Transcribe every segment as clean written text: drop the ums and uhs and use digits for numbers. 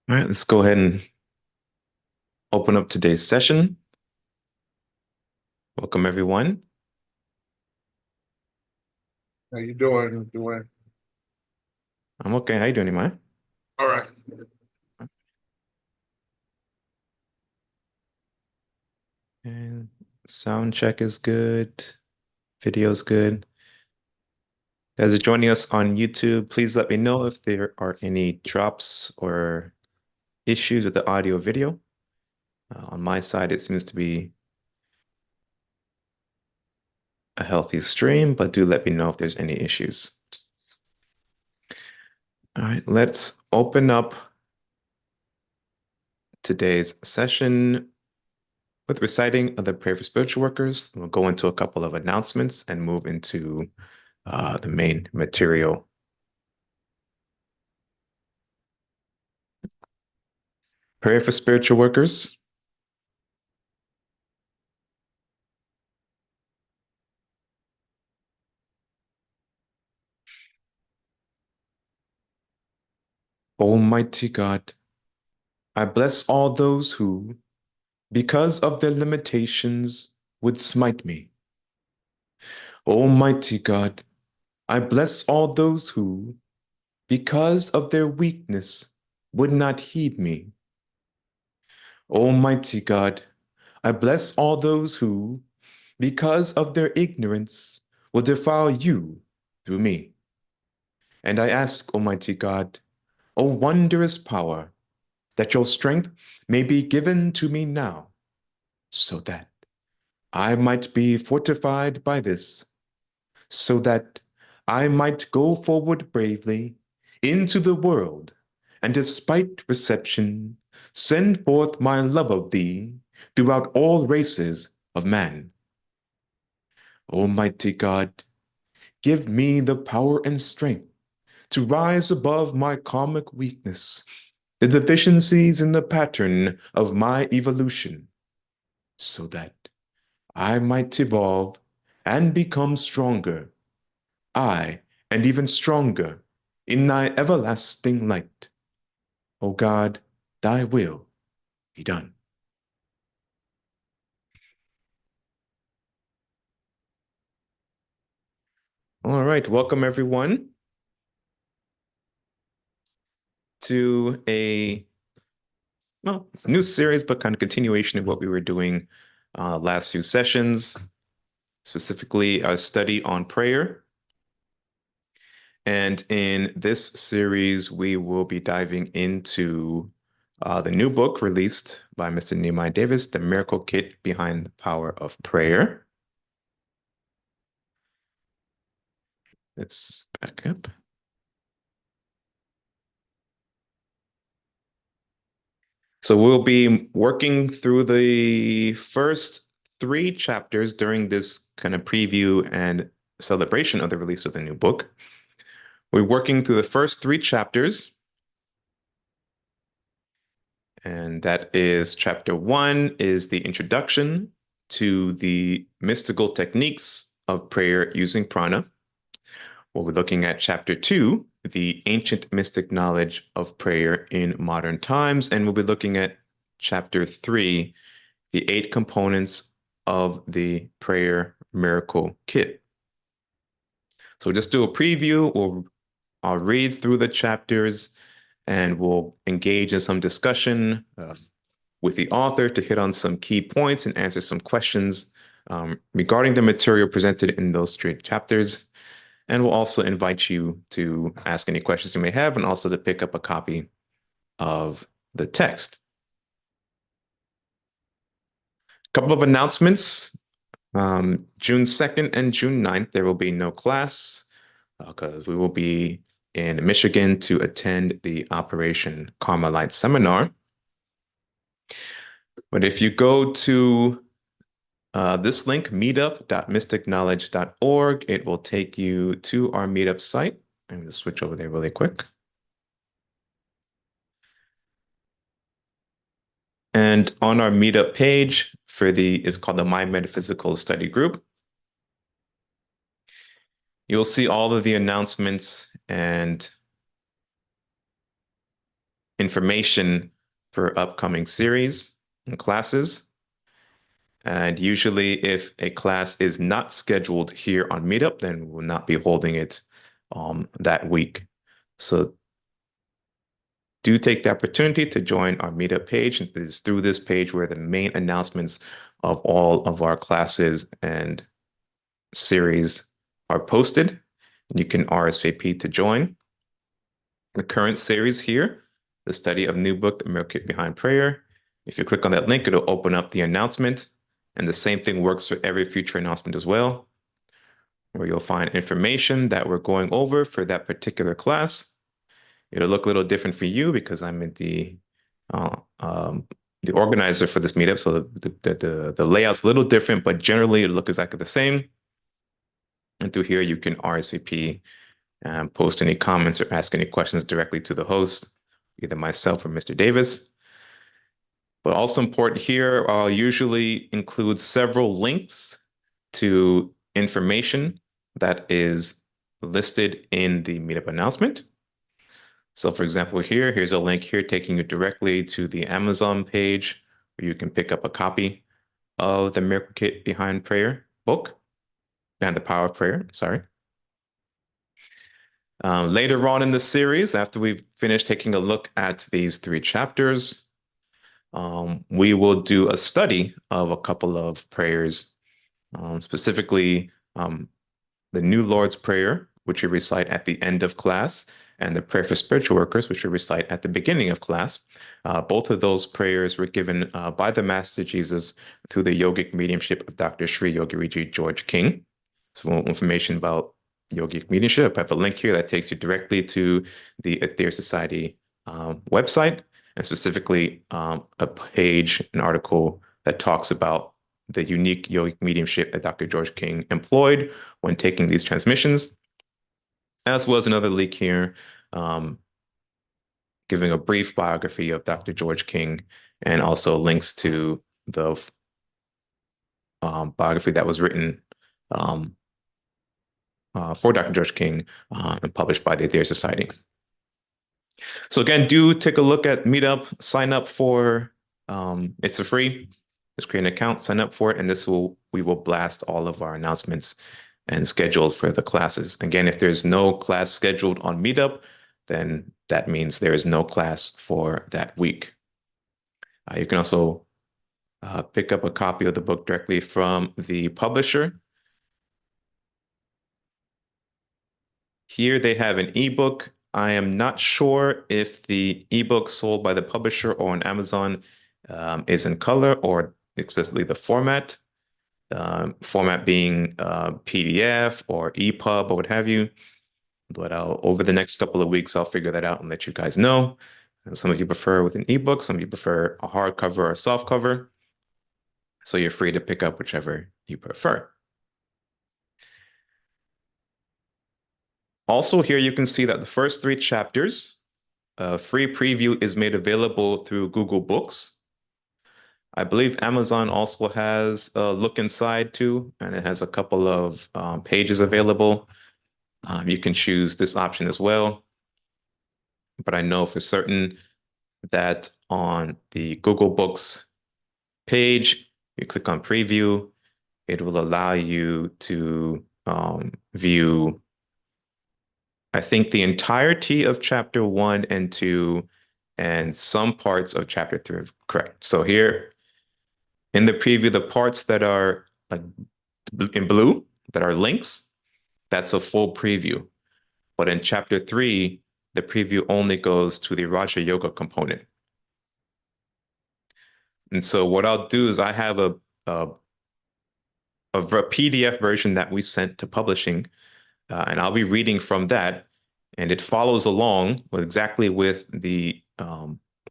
All right, let's go ahead and open up today's session. Welcome, everyone. How you doing, Dwayne? I'm okay. How you doing, Nehemiah? All right. And sound check is good. Video's good. As you're joining us on YouTube, please let me know if there are any drops or issues with the audio video. On my side, it seems to be a healthy stream, but do let me know if there's any issues. All right, let's open up today's session with reciting of the prayer for spiritual workers. We'll go into a couple of announcements and move into the main material. Prayer for spiritual workers. Almighty God, I bless all those who, because of their limitations, would smite me. Almighty God, I bless all those who, because of their weakness, would not heed me. Almighty God, I bless all those who, because of their ignorance, will defile you through me. And I ask, Almighty God, O wondrous power, that your strength may be given to me now, so that I might be fortified by this, so that I might go forward bravely into the world, and despite reception, send forth my love of thee throughout all races of man. Almighty God, give me the power and strength to rise above my karmic weakness, the deficiencies in the pattern of my evolution, so that I might evolve and become stronger, I, and even stronger, in thy everlasting light. O God, thy will be done. All right, welcome everyone to a new series, but kind of continuation of what we were doing last few sessions, specifically a study on prayer. And in this series, we will be diving into the new book released by Mr. Nehemiah Davis, The Miracle Kit Behind the Power of Prayer. Let's back up. So we'll be working through the first three chapters during this kind of preview and celebration of the release of the new book. We're working through the first three chapters, and that is chapter 1 is the introduction to the mystical techniques of prayer using prana. We'll be looking at chapter 2, the ancient mystic knowledge of prayer in modern times, and we'll be looking at chapter 3, the 8 components of the prayer miracle kit. So just do a preview, I'll read through the chapters and we'll engage in some discussion with the author to hit on some key points and answer some questions regarding the material presented in those three chapters. And we'll also invite you to ask any questions you may have and also to pick up a copy of the text. A couple of announcements. June 2nd and June 9th, there will be no class because we will be in Michigan to attend the Operation Carmelite seminar. But if you go to this link, meetup.mysticknowledge.org, it will take you to our meetup site. I'm going to switch over there really quick. And on our meetup page it's called the My Metaphysical Study Group. You'll see all of the announcements and information for upcoming series and classes. And usually if a class is not scheduled here on MeetUp, then we'll not be holding it that week. So do take the opportunity to join our MeetUp page. It is through this page where the main announcements of all of our classes and series are posted. And you can RSVP to join. The current series here, the study of new book, The Miracle Behind Prayer. If you click on that link, it'll open up the announcement. And the same thing works for every future announcement as well, where you'll find information that we're going over for that particular class. It'll look a little different for you because I'm uh, um, the organizer for this meetup. So the layout's a little different, but generally it'll look exactly the same. And through here, you can RSVP and post any comments or ask any questions directly to the host, either myself or Mr. Davis. But also important here, I'll usually include several links to information that is listed in the meetup announcement. So for example, here's a link here taking you directly to the Amazon page where you can pick up a copy of the Miracle Kit Behind Prayer book, Behind the Power of Prayer, sorry. Later on in the series, after we've finished taking a look at these 3 chapters, we will do a study of a couple of prayers, specifically the New Lord's Prayer, which we recite at the end of class, and the Prayer for Spiritual Workers, which we recite at the beginning of class. Both of those prayers were given by the Master Jesus through the yogic mediumship of Dr. Shri Yogiriji George King. So more information about yogic mediumship, I have a link here that takes you directly to the Aether Society website, and specifically a page, an article that talks about the unique yogic mediumship that Dr. George King employed when taking these transmissions, as well as another link here giving a brief biography of Dr. George King, and also links to the biography that was written for Dr. George King and published by the Aether Society. So again, do take a look at MeetUp, sign up for, it's free. Just create an account, sign up for it, and we will blast all of our announcements and scheduled for the classes. Again, if there's no class scheduled on MeetUp, then that means there is no class for that week. You can also pick up a copy of the book directly from the publisher. Here they have an ebook. I am not sure if the ebook sold by the publisher or on Amazon is in color or explicitly the format. Format being PDF or EPUB or what have you. But over the next couple of weeks, I'll figure that out and let you guys know. And some of you prefer with an ebook, some of you prefer a hardcover or a softcover. So you're free to pick up whichever you prefer. Also here you can see that the first 3 chapters, free preview is made available through Google Books. I believe Amazon also has a look inside too, and it has a couple of pages available. You can choose this option as well. But I know for certain that on the Google Books page, you click on preview, it will allow you to view, I think, the entirety of chapter 1 and 2 and some parts of chapter 3. Correct. So here in the preview, the parts that are like in blue, that are links, that's a full preview. But in chapter 3, the preview only goes to the Raja Yoga component. And so what I'll do is I have a PDF version that we sent to publishing, and I'll be reading from that, and it follows along with exactly with the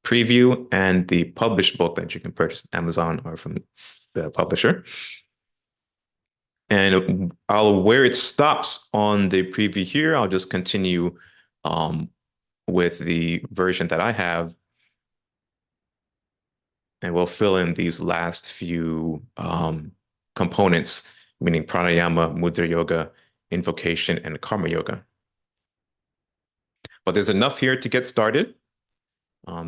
preview and the published book that you can purchase on Amazon or from the publisher. And where it stops on the preview here, I'll just continue with the version that I have, and we'll fill in these last few components, meaning pranayama, mudra yoga, invocation, and karma yoga. But there's enough here to get started.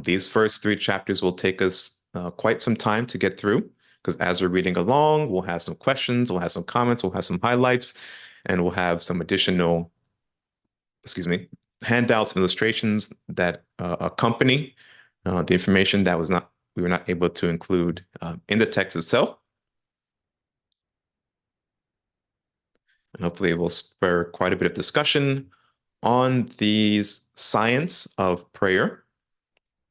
These first three chapters will take us quite some time to get through, because as we're reading along, we'll have some questions, we'll have some comments, we'll have some highlights, and we'll have some additional, handouts and illustrations that accompany the information that we were not able to include in the text itself. And hopefully it will spur quite a bit of discussion on the science of prayer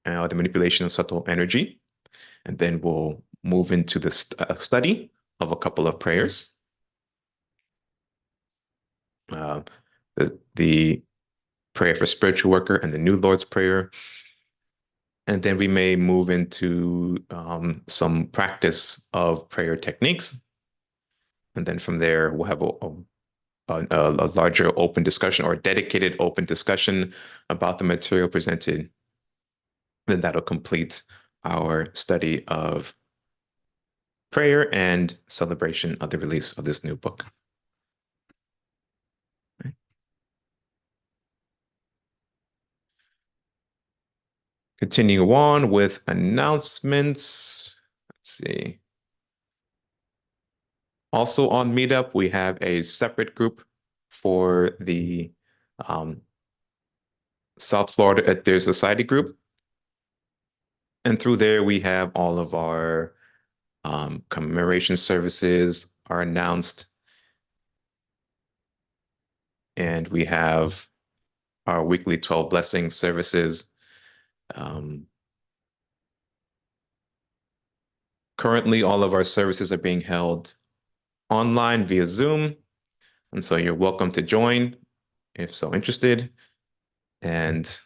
and the manipulation of subtle energy. And then we'll move into the study of a couple of prayers. The prayer for spiritual worker and the New Lord's Prayer. And then we may move into some practice of prayer techniques. And then from there, we'll have a larger open discussion or a dedicated open discussion about the material presented. Then that'll complete our study of prayer and celebration of the release of this new book. Okay. Continue on with announcements. Let's see. Also on MeetUp, we have a separate group for the South Florida at Their Society group. And through there, we have all of our commemoration services are announced. And we have our weekly 12 blessing services. Currently, all of our services are being held online via Zoom. And so you're welcome to join if so interested. And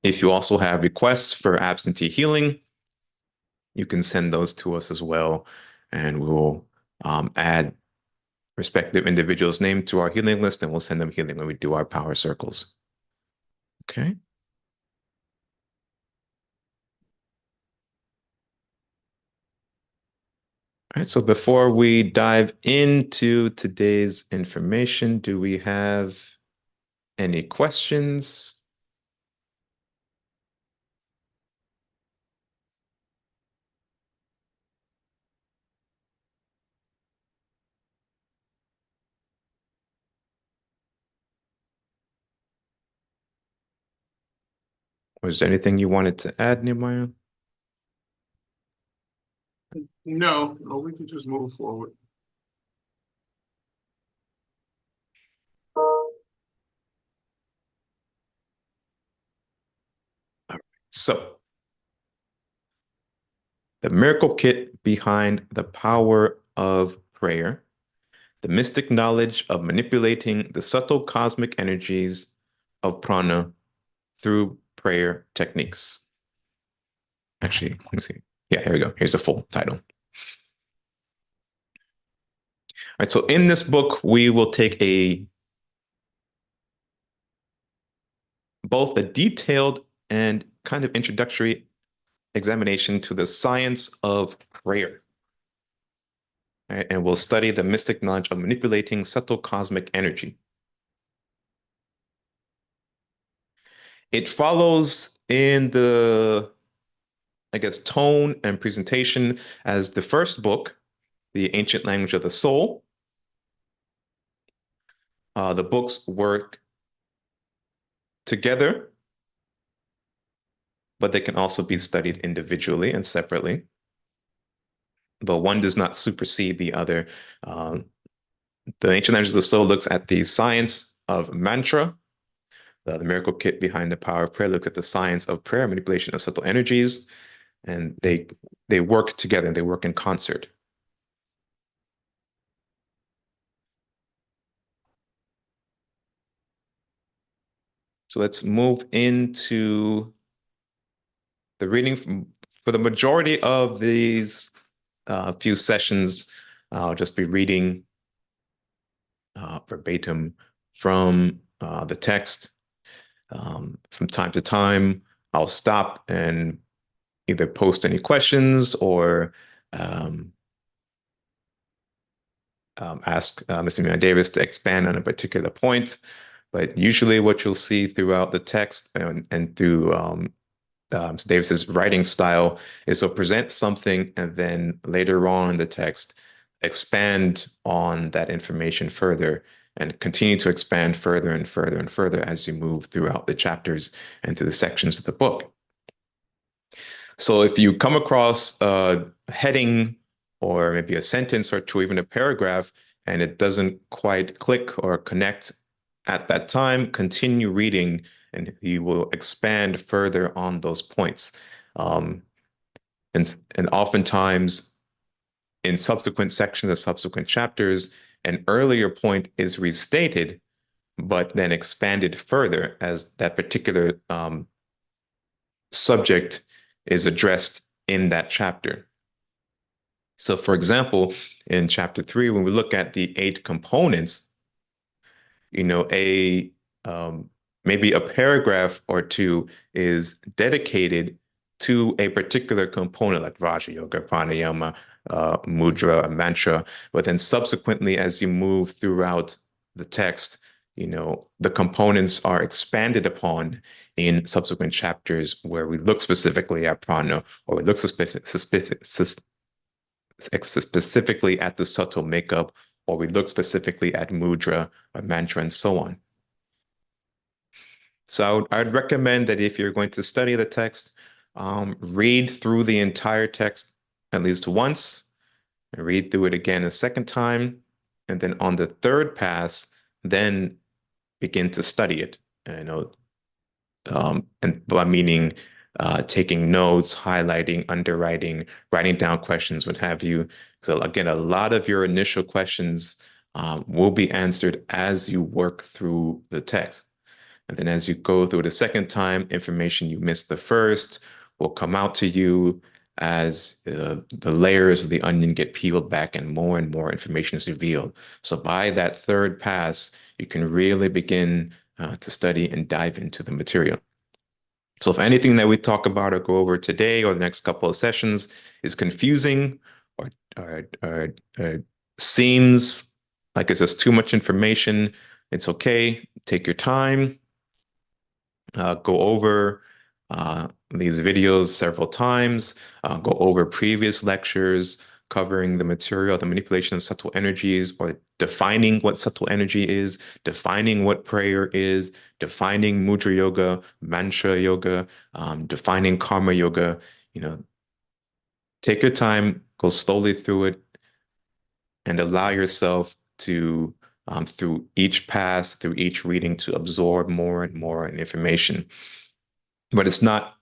if you also have requests for absentee healing, you can send those to us as well. And we'll add respective individuals' name to our healing list, and we'll send them healing when we do our power circles. Okay. All right, so before we dive into today's information, do we have any questions? Was there anything you wanted to add, Nehemiah? No, we can just move forward. All right. So, the miracle kit behind the power of prayer, the mystic knowledge of manipulating the subtle cosmic energies of prana through prayer techniques. Actually, let me see. Yeah, here we go. Here's the full title. All right, so in this book, we will take both a detailed and kind of introductory examination to the science of prayer. Right, and we'll study the mystic knowledge of manipulating subtle cosmic energy. It follows in the, I guess, tone and presentation as the first book, The Ancient Language of the Soul. The books work together, but they can also be studied individually and separately. But one does not supersede the other. The Ancient Language of the Soul looks at the science of mantra. The Miracle Kit Behind the Power of Prayer looks at the science of prayer, manipulation of subtle energies, and they work together, they work in concert. So let's move into the reading. For the majority of these few sessions, I'll just be reading verbatim from the text. From time to time, I'll stop and either post any questions or ask Mr. Nehemiah Davis to expand on a particular point. But usually what you'll see throughout the text and through Davis's writing style is to present something and then later on in the text expand on that information further and continue to expand further and further and further as you move throughout the chapters and through the sections of the book. So if you come across a heading or maybe a sentence or two, even a paragraph, and it doesn't quite click or connect at that time, continue reading and you will expand further on those points. And oftentimes in subsequent sections of subsequent chapters, an earlier point is restated, but then expanded further as that particular subject is addressed in that chapter. So, for example, in chapter 3, when we look at the 8 components, you know, maybe a paragraph or two is dedicated to a particular component like Raja Yoga, pranayama, mudra, a mantra. But then subsequently, as you move throughout the text, you know, the components are expanded upon in subsequent chapters where we look specifically at prana or we look specifically at the subtle makeup, or we look specifically at mudra or mantra and so on. So I'd recommend that if you're going to study the text, read through the entire text at least once, and read through it again a second time, and then on the third pass, then begin to study it. You know, and by meaning taking notes, highlighting, underwriting, writing down questions, what have you. So again, a lot of your initial questions will be answered as you work through the text. And then as you go through the second time, information you missed the first will come out to you as the layers of the onion get peeled back and more information is revealed. So by that third pass, you can really begin to study and dive into the material. So if anything that we talk about or go over today or the next couple of sessions is confusing or seems like it's just too much information, it's okay. Take your time. Go over these videos several times, go over previous lectures covering the material, the manipulation of subtle energies, or defining what subtle energy is, defining what prayer is, defining mudra yoga, mantra yoga, defining karma yoga. You know, take your time, go slowly through it, and allow yourself to, through each pass, through each reading, to absorb more and more information. But it's not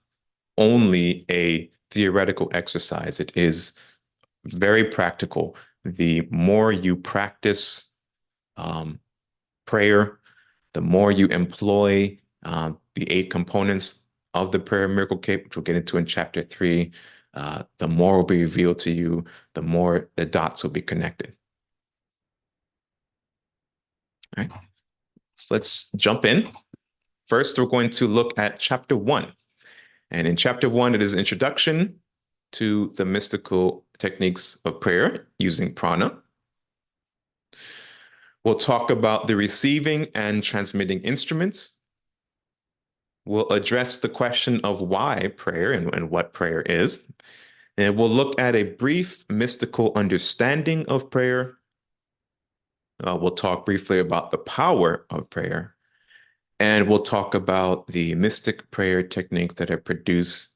only a theoretical exercise, it is very practical. The more you practice prayer, the more you employ the 8 components of the prayer miracle kit, which we'll get into in chapter 3, the more will be revealed to you, the more the dots will be connected. All right, so let's jump in. First, we're going to look at chapter 1. And in chapter 1, it is an introduction to the mystical techniques of prayer using prana. We'll talk about the receiving and transmitting instruments. We'll address the question of why prayer and what prayer is. And we'll look at a brief mystical understanding of prayer. We'll talk briefly about the power of prayer. And we'll talk about the mystic prayer techniques that are produced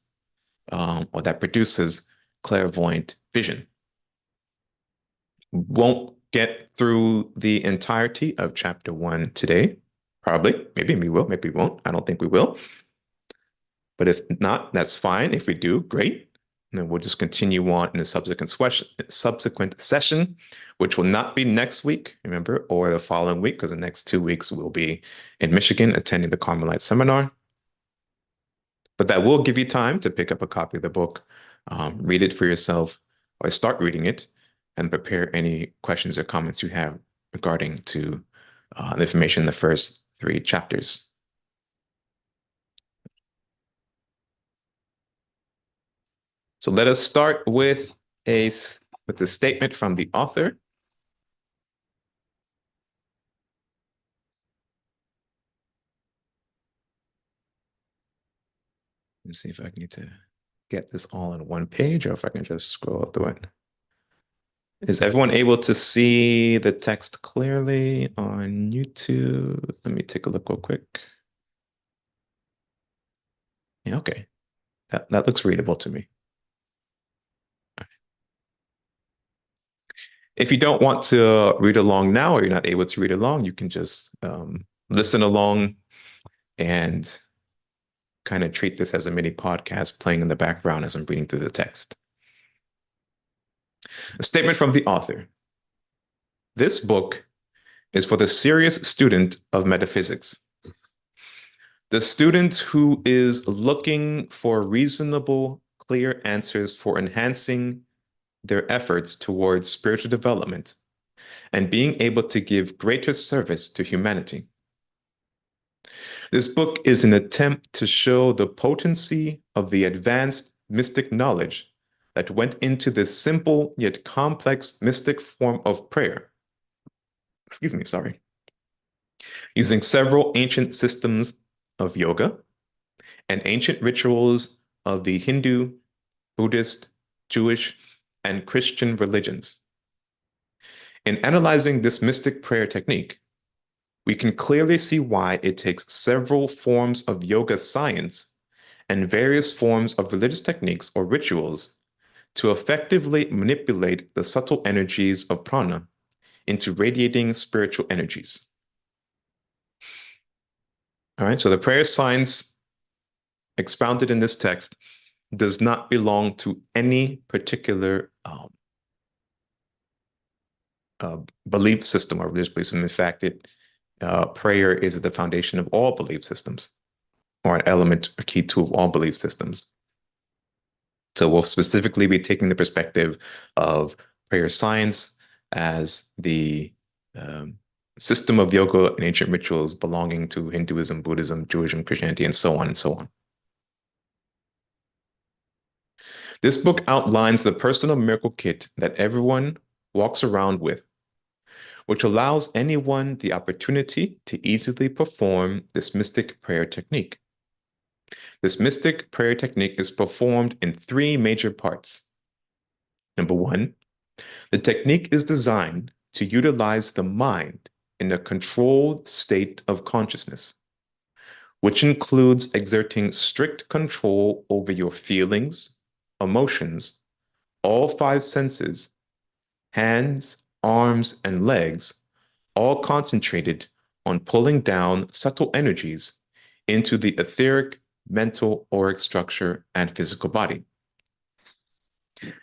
or that produces clairvoyant vision. Won't get through the entirety of chapter 1 today. Probably. Maybe we will. Maybe we won't. I don't think we will. But if not, that's fine. If we do, great. And then we'll just continue on in the subsequent session, which will not be next week, remember, or the following week, because the next 2 weeks we'll be in Michigan attending the Carmelite seminar. But that will give you time to pick up a copy of the book, read it for yourself, or start reading it, and prepare any questions or comments you have regarding to the information in the first 3 chapters. So let us start with a statement from the author. Let me see if I need to get this all on one page or if I can just scroll through it. Is everyone able to see the text clearly on YouTube? Let me take a look real quick. Yeah, okay. That looks readable to me. If you don't want to read along now or you're not able to read along, you can just listen along and kind of treat this as a mini podcast playing in the background as I'm reading through the text. A statement from the author. This book is for the serious student of metaphysics. The student who is looking for reasonable, clear answers for enhancing their efforts towards spiritual development and being able to give greater service to humanity. This book is an attempt to show the potency of the advanced mystic knowledge that went into this simple yet complex mystic form of prayer. Using several ancient systems of yoga and ancient rituals of the Hindu, Buddhist, Jewish, and Christian religions. In analyzing this mystic prayer technique, we can clearly see why it takes several forms of yoga science and various forms of religious techniques or rituals to effectively manipulate the subtle energies of prana into radiating spiritual energies. All right, so the prayer science expounded in this text does not belong to any particular belief system or religious belief system. In fact, prayer is the foundation of all belief systems, or an element or key to of all belief systems. So we'll specifically be taking the perspective of prayer science as the system of yoga and ancient rituals belonging to Hinduism, Buddhism, Judaism, Christianity, and so on and so on. This book outlines the personal miracle kit that everyone walks around with, which allows anyone the opportunity to easily perform this mystic prayer technique. This mystic prayer technique is performed in three major parts. Number one, the technique is designed to utilize the mind in a controlled state of consciousness, which includes exerting strict control over your feelings, emotions, all five senses, hands, arms, and legs, all concentrated on pulling down subtle energies into the etheric, mental, auric structure, and physical body.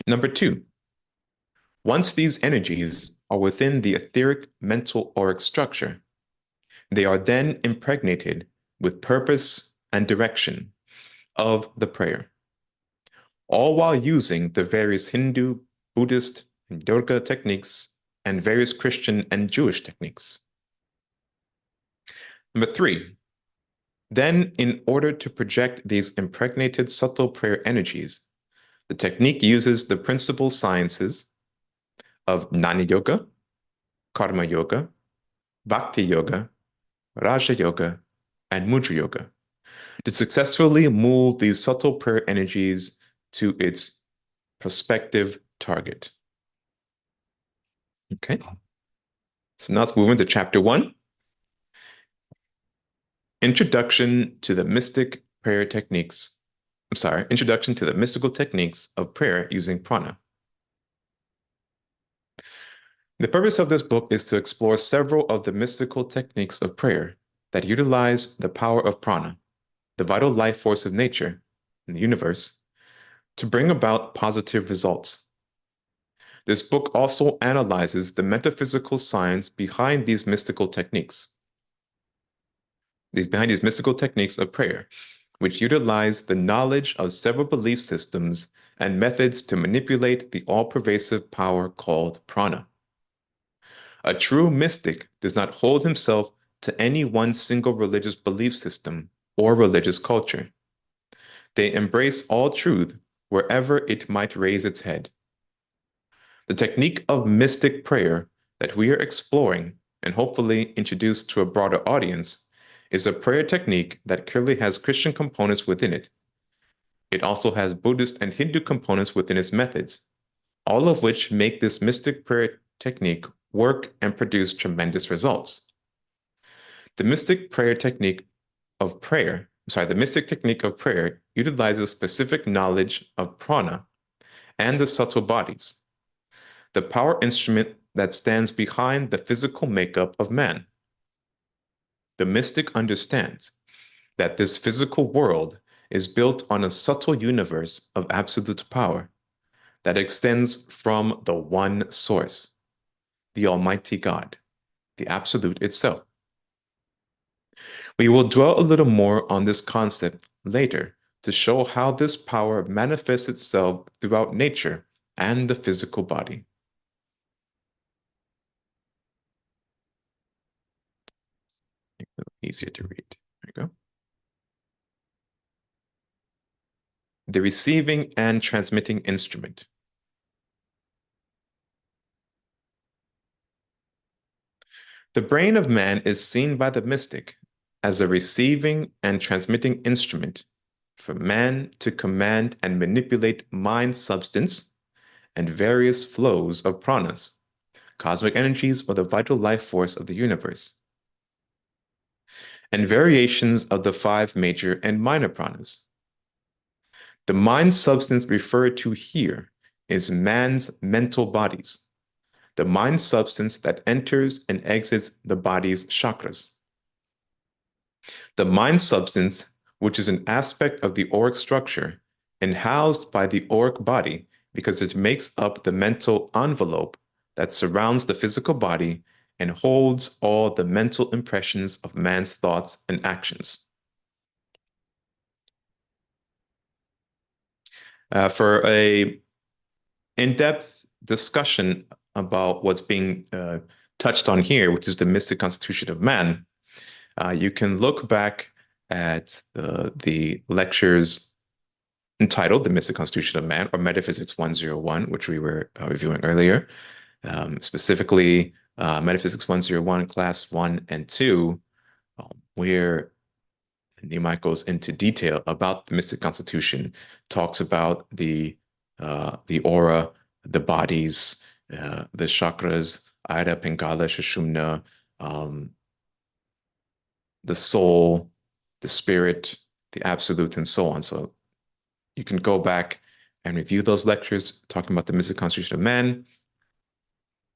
Number two, once these energies are within the etheric, mental, auric structure, they are then impregnated with purpose and direction of the prayer, all while using the various Hindu, Buddhist, and Yoga techniques and various Christian and Jewish techniques. Number three, then in order to project these impregnated subtle prayer energies, the technique uses the principal sciences of Jnana Yoga, Karma Yoga, Bhakti Yoga, Raja Yoga, and Mudra Yoga to successfully move these subtle prayer energies to its prospective target. Okay, so now let's move into chapter 1. Introduction to the mystic prayer techniques. Introduction to the mystical techniques of prayer using prana. The purpose of this book is to explore several of the mystical techniques of prayer that utilize the power of prana, the vital life force of nature in the universe, to bring about positive results. This book also analyzes the metaphysical science behind these mystical techniques. Behind these mystical techniques of prayer, which utilize the knowledge of several belief systems and methods to manipulate the all-pervasive power called prana. A true mystic does not hold himself to any one single religious belief system or religious culture. They embrace all truth wherever it might raise its head. The technique of mystic prayer that we are exploring and hopefully introduce to a broader audience is a prayer technique that clearly has Christian components within it, It also has Buddhist and Hindu components within its methods, all of which make this mystic prayer technique work and produce tremendous results. The mystic technique of prayer utilizes specific knowledge of prana and the subtle bodies, the power instrument that stands behind the physical makeup of man. The mystic understands that this physical world is built on a subtle universe of absolute power that extends from the one source, the Almighty God, the Absolute itself. We will dwell a little more on this concept later to show how this power manifests itself throughout nature and the physical body. Easier to read. There you go. The receiving and transmitting instrument. The brain of man is seen by the mystic as a receiving and transmitting instrument for man to command and manipulate mind substance and various flows of pranas, cosmic energies or the vital life force of the universe, and variations of the 5 major and minor pranas. The mind substance referred to here is man's mental bodies, the mind substance that enters and exits the body's chakras. The mind substance, which is an aspect of the auric structure and housed by the auric body because it makes up the mental envelope that surrounds the physical body and holds all the mental impressions of man's thoughts and actions. For a in-depth discussion about what's being touched on here, which is the mystic constitution of man, you can look back at the lectures entitled The Mystic Constitution of Man, or Metaphysics 101, which we were reviewing earlier. Specifically, Metaphysics 101, Class 1 and 2, where Nehemiah goes into detail about the mystic constitution, talks about the aura, the bodies, the chakras, Ida, Pingala, Sushumna, the soul, the spirit, the absolute, and so on. So you can go back and review those lectures talking about the mystic constitution of man.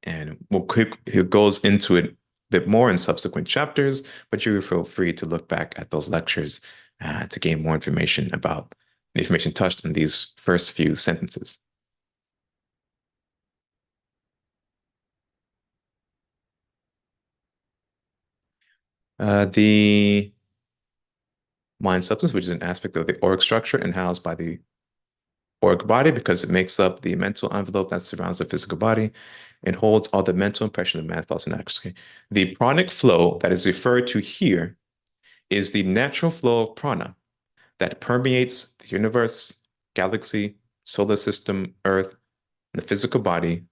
And he goes into it a bit more in subsequent chapters, but you feel free to look back at those lectures to gain more information about the information touched in these first few sentences. The mind substance, which is an aspect of the auric structure and housed by the auric body because it makes up the mental envelope that surrounds the physical body and holds all the mental impression of man's thoughts and actions. Okay. The pranic flow that is referred to here is the natural flow of prana that permeates the universe, galaxy, solar system, Earth, and the physical body,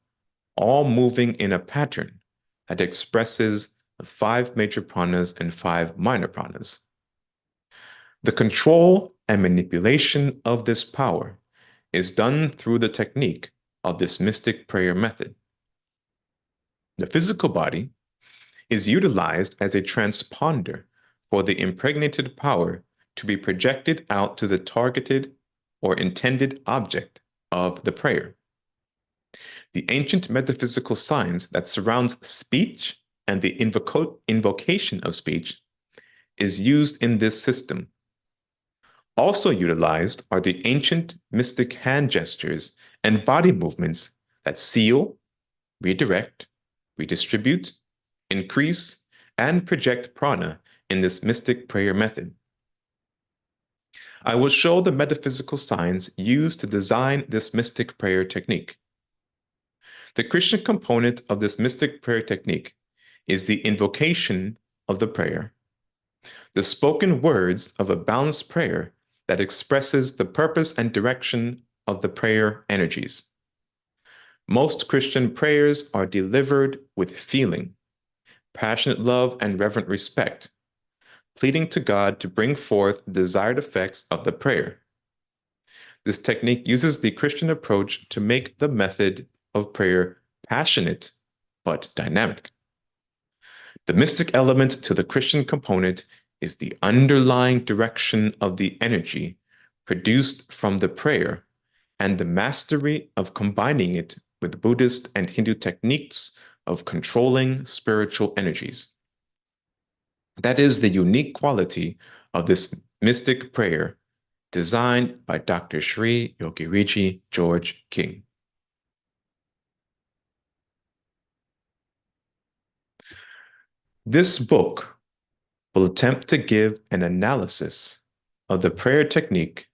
all moving in a pattern that expresses the 5 major pranas and 5 minor pranas. The control and manipulation of this power is done through the technique of this mystic prayer method. The physical body is utilized as a transponder for the impregnated power to be projected out to the targeted or intended object of the prayer. The ancient metaphysical science that surrounds speech and the invocation of speech is used in this system. Also utilized are the ancient mystic hand gestures and body movements that seal, redirect, redistribute, increase, and project prana in this mystic prayer method. I will show the metaphysical science used to design this mystic prayer technique. The Christian component of this mystic prayer technique is the invocation of the prayer, the spoken words of a balanced prayer that expresses the purpose and direction of the prayer energies. Most Christian prayers are delivered with feeling, passionate love, and reverent respect, pleading to God to bring forth the desired effects of the prayer. This technique uses the Christian approach to make the method of prayer passionate but dynamic. The mystic element to the Christian component is the underlying direction of the energy produced from the prayer and the mastery of combining it with Buddhist and Hindu techniques of controlling spiritual energies. That is the unique quality of this mystic prayer designed by Dr. Shri Yogiriji George King. This book will attempt to give an analysis of the prayer technique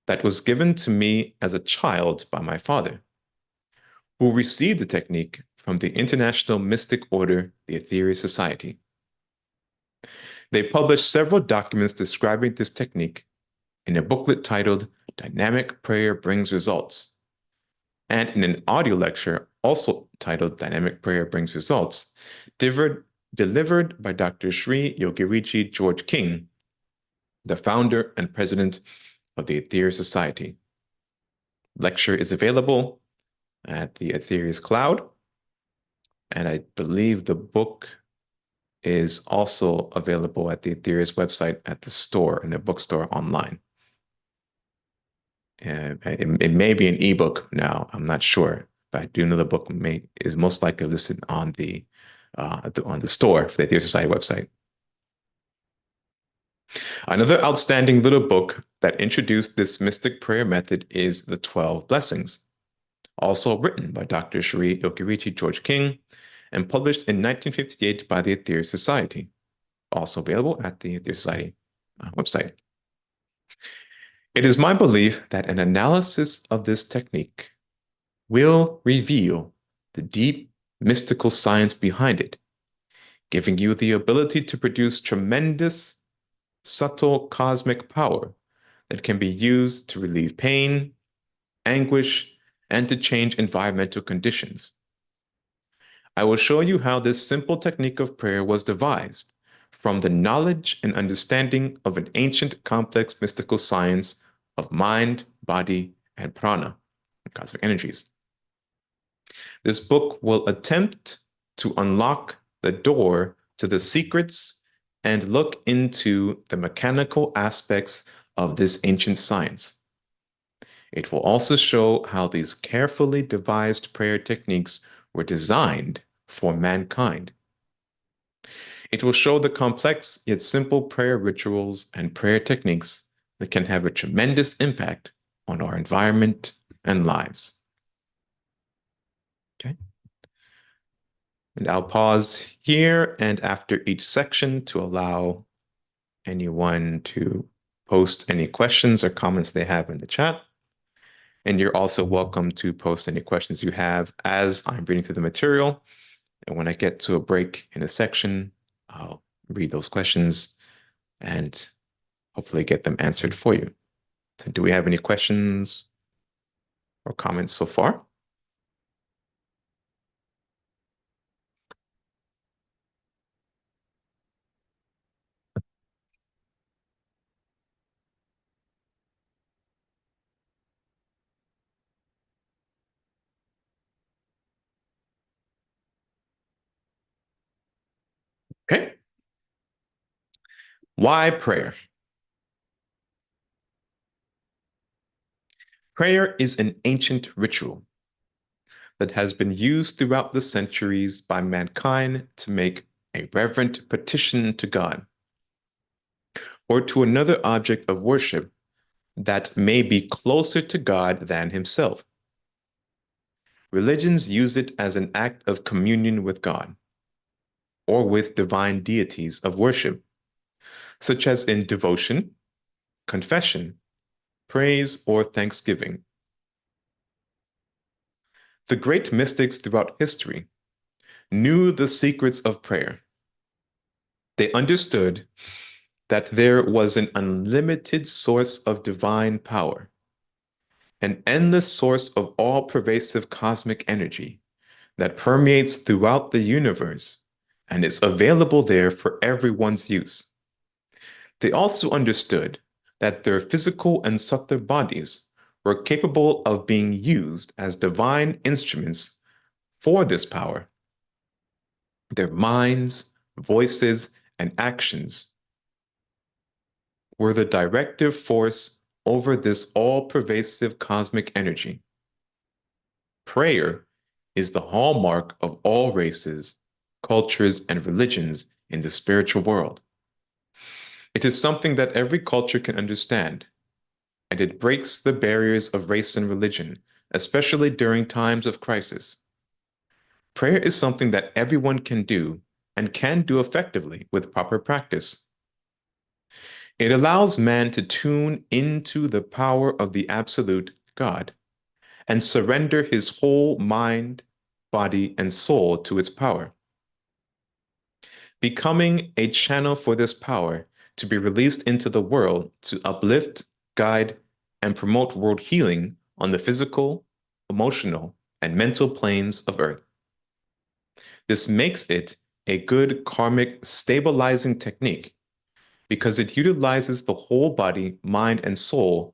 that was given to me as a child by my father, who received the technique from the International Mystic Order, the Aetherius Society. They published several documents describing this technique in a booklet titled Dynamic Prayer Brings Results, and in an audio lecture also titled Dynamic Prayer Brings Results, delivered by Dr. Shri Yogiriji George King, the founder and president of the Aetherius Society. Lecture is available at the Aetherius Cloud, and I believe the book is also available at the Aetherius website at the store, in the bookstore online. And it may be an ebook now, I'm not sure, but I do know the book is most likely listed on the store for the Aetherius Society website. Another outstanding little book that introduced this mystic prayer method is The 12 Blessings, also written by Dr. Shri Yogiriji George King and published in 1958 by the Aetherius Society, also available at the Aetherius Society website. It is my belief that an analysis of this technique will reveal the deep mystical science behind it, giving you the ability to produce tremendous, subtle cosmic power that can be used to relieve pain, anguish, and to change environmental conditions. I will show you how this simple technique of prayer was devised from the knowledge and understanding of an ancient complex mystical science of mind, body, and prana, cosmic energies. This book will attempt to unlock the door to the secrets and look into the mechanical aspects of this ancient science. It will also show how these carefully devised prayer techniques were designed for mankind. It will show the complex yet simple prayer rituals and prayer techniques that can have a tremendous impact on our environment and lives. Okay. And I'll pause here and after each section to allow anyone to post any questions or comments they have in the chat. And you're also welcome to post any questions you have as I'm reading through the material. And when I get to a break in a section, I'll read those questions and hopefully get them answered for you. So do we have any questions or comments so far? Okay. Why prayer? Prayer is an ancient ritual that has been used throughout the centuries by mankind to make a reverent petition to God or to another object of worship that may be closer to God than himself. Religions use it as an act of communion with God or with divine deities of worship, such as in devotion, confession, praise, or thanksgiving. The great mystics throughout history knew the secrets of prayer. They understood that there was an unlimited source of divine power, an endless source of all-pervasive cosmic energy that permeates throughout the universe and is available there for everyone's use. They also understood that their physical and subtle bodies were capable of being used as divine instruments for this power. Their minds, voices, and actions were the directive force over this all-pervasive cosmic energy. Prayer is the hallmark of all races, cultures, and religions in the spiritual world. It is something that every culture can understand, and it breaks the barriers of race and religion, especially during times of crisis. Prayer is something that everyone can do and can do effectively with proper practice. It allows man to tune into the power of the absolute God and surrender his whole mind, body, and soul to its power. Becoming a channel for this power to be released into the world to uplift, guide, and promote world healing on the physical, emotional, and mental planes of Earth. This makes it a good karmic stabilizing technique because it utilizes the whole body, mind, and soul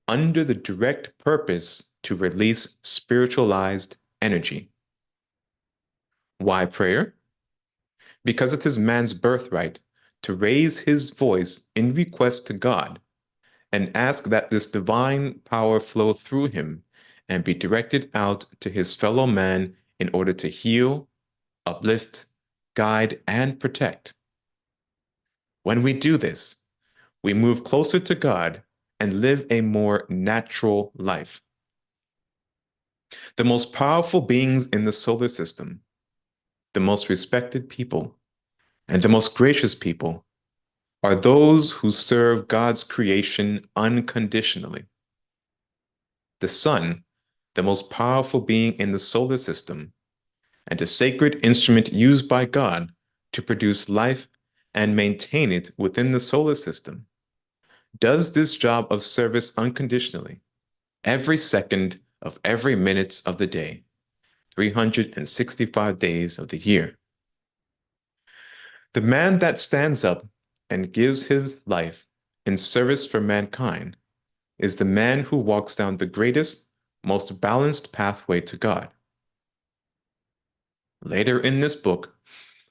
under the direct purpose to release spiritualized energy. Why prayer? Because it is man's birthright to raise his voice in request to God and ask that this divine power flow through him and be directed out to his fellow man in order to heal, uplift, guide, and protect. When we do this, we move closer to God and live a more natural life. The most powerful beings in the solar system, the most respected people, and the most gracious people are those who serve God's creation unconditionally. The sun, the most powerful being in the solar system, and a sacred instrument used by God to produce life and maintain it within the solar system, does this job of service unconditionally every second of every minute of the day, 365 days of the year. The man that stands up and gives his life in service for mankind is the man who walks down the greatest, most balanced pathway to God. Later in this book,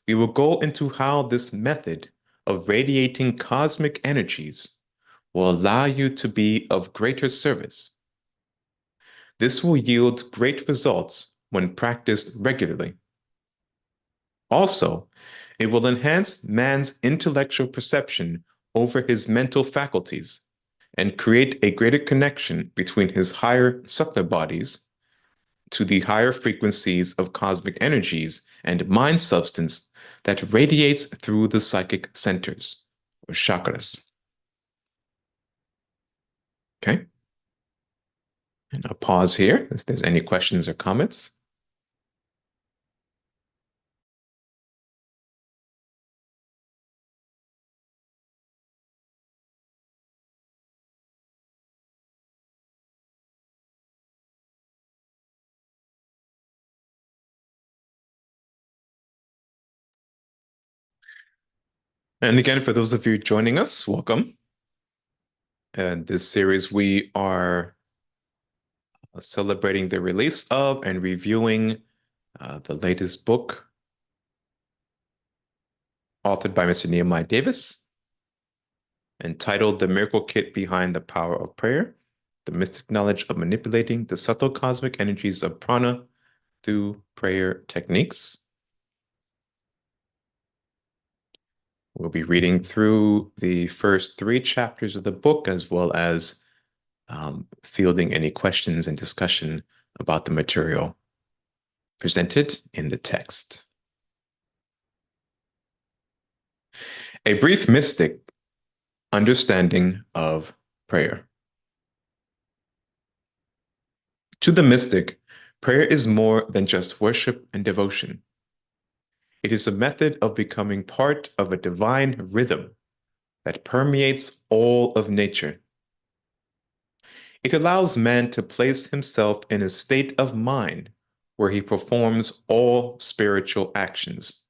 we will go into how this method of radiating cosmic energies will allow you to be of greater service. This will yield great results when practiced regularly. Also, it will enhance man's intellectual perception over his mental faculties and create a greater connection between his higher subtler bodies to the higher frequencies of cosmic energies and mind substance that radiates through the psychic centers, or chakras. Okay? And I'll pause here if there's any questions or comments. And again, for those of you joining us, welcome. This series, we are celebrating the release of and reviewing the latest book authored by Mr. Nehemiah Davis, entitled The Miracle Kit Behind the Power of Prayer, the Mystic Knowledge of Manipulating the Subtle Cosmic Energies of Prana through Prayer Techniques. We'll be reading through the first 3 chapters of the book, as well as fielding any questions and discussion about the material presented in the text. A brief mystic understanding of prayer. To the mystic, prayer is more than just worship and devotion. It is a method of becoming part of a divine rhythm that permeates all of nature. It allows man to place himself in a state of mind where he performs all spiritual actions.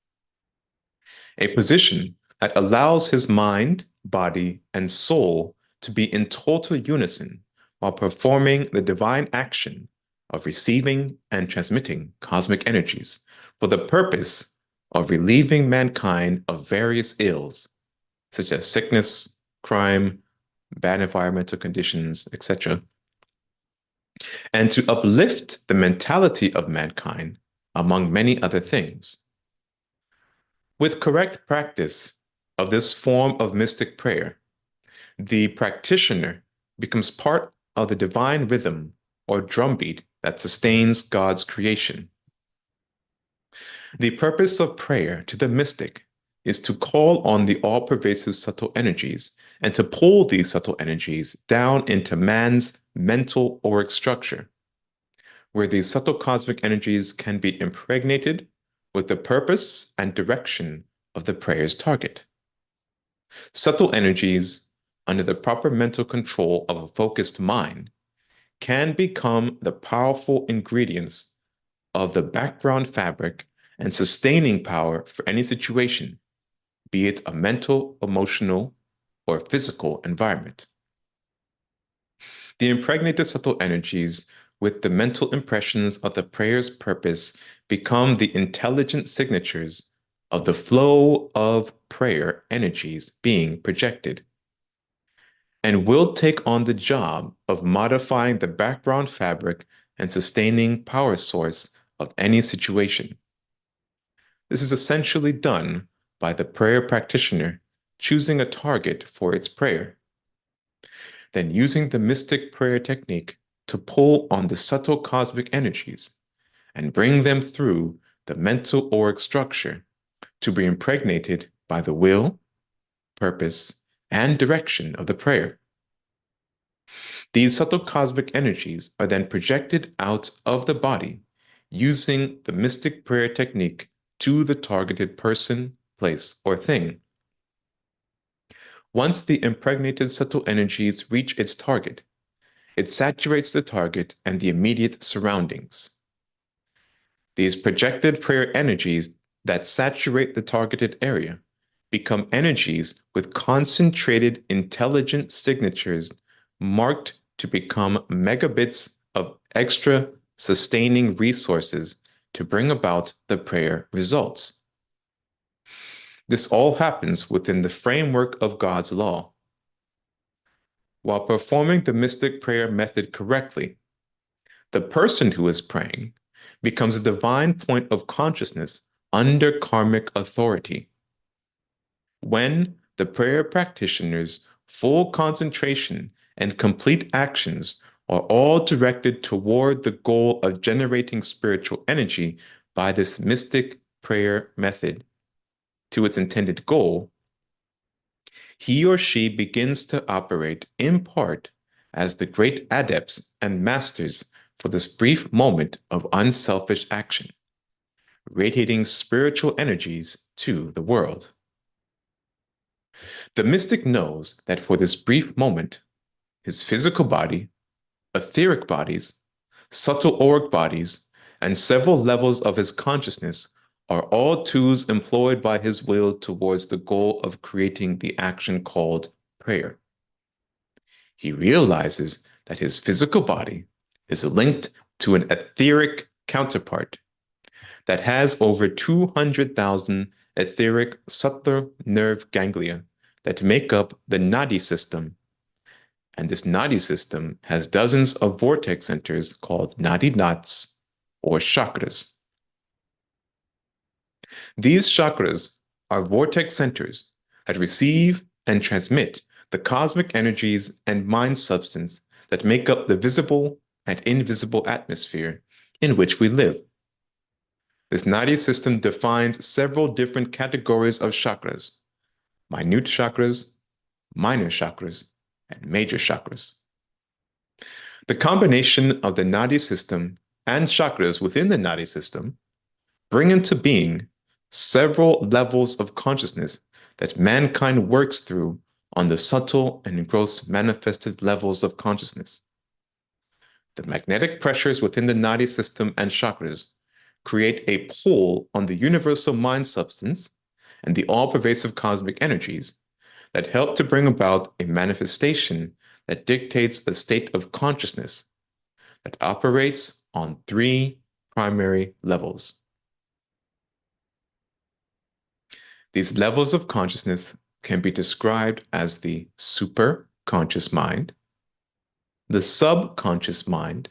A position that allows his mind, body, and soul to be in total unison while performing the divine action of receiving and transmitting cosmic energies for the purpose of relieving mankind of various ills, such as sickness, crime, bad environmental conditions, etc., and to uplift the mentality of mankind, among many other things. With correct practice of this form of mystic prayer, the practitioner becomes part of the divine rhythm or drumbeat that sustains God's creation. The purpose of prayer to the mystic is to call on the all-pervasive subtle energies and to pull these subtle energies down into man's mental auric structure, where these subtle cosmic energies can be impregnated with the purpose and direction of the prayer's target. Subtle energies, under the proper mental control of a focused mind, can become the powerful ingredients of the background fabric and sustaining power for any situation, be it a mental, emotional, or physical environment. The impregnated subtle energies with the mental impressions of the prayer's purpose become the intelligent signatures of the flow of prayer energies being projected, and will take on the job of modifying the background fabric and sustaining power source of any situation. This is essentially done by the prayer practitioner choosing a target for its prayer, then using the mystic prayer technique to pull on the subtle cosmic energies and bring them through the mental auric structure to be impregnated by the will, purpose, and direction of the prayer. These subtle cosmic energies are then projected out of the body using the mystic prayer technique to the targeted person, place, or thing. Once the impregnated subtle energies reach its target, it saturates the target and the immediate surroundings. These projected prayer energies that saturate the targeted area become energies with concentrated intelligent signatures marked to become megabits of extra sustaining resources to bring about the prayer results. This all happens within the framework of God's law. While performing the mystic prayer method correctly, the person who is praying becomes a divine point of consciousness under karmic authority. When the prayer practitioner's full concentration and complete actions are all directed toward the goal of generating spiritual energy by this mystic prayer method to its intended goal, he or she begins to operate in part as the great adepts and masters for this brief moment of unselfish action, radiating spiritual energies to the world. The mystic knows that for this brief moment, his physical body, etheric bodies, subtle auric bodies, and several levels of his consciousness are all tools employed by his will towards the goal of creating the action called prayer. He realizes that his physical body is linked to an etheric counterpart that has over 200,000 etheric subtler nerve ganglia that make up the nadi system. And this nadi system has dozens of vortex centers called nadi knots or chakras. These chakras are vortex centers that receive and transmit the cosmic energies and mind substance that make up the visible and invisible atmosphere in which we live. This nadi system defines several different categories of chakras: minute chakras, minor chakras, and major chakras. The combination of the nadi system and chakras within the nadi system bring into being several levels of consciousness that mankind works through on the subtle and gross manifested levels of consciousness. The magnetic pressures within the nadi system and chakras create a pull on the universal mind substance and the all-pervasive cosmic energies that help to bring about a manifestation that dictates a state of consciousness that operates on three primary levels. These levels of consciousness can be described as the superconscious mind, the subconscious mind,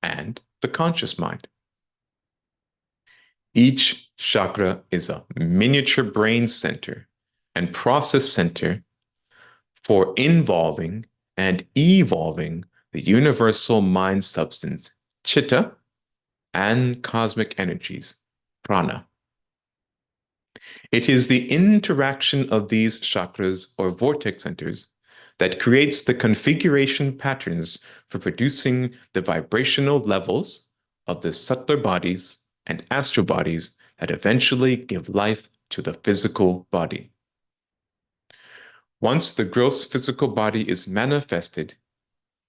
and the conscious mind. Each chakra is a miniature brain center and process center for involving and evolving the universal mind substance, chitta, and cosmic energies, prana. It is the interaction of these chakras or vortex centers that creates the configuration patterns for producing the vibrational levels of the subtler bodies and astral bodies that eventually give life to the physical body. Once the gross physical body is manifested,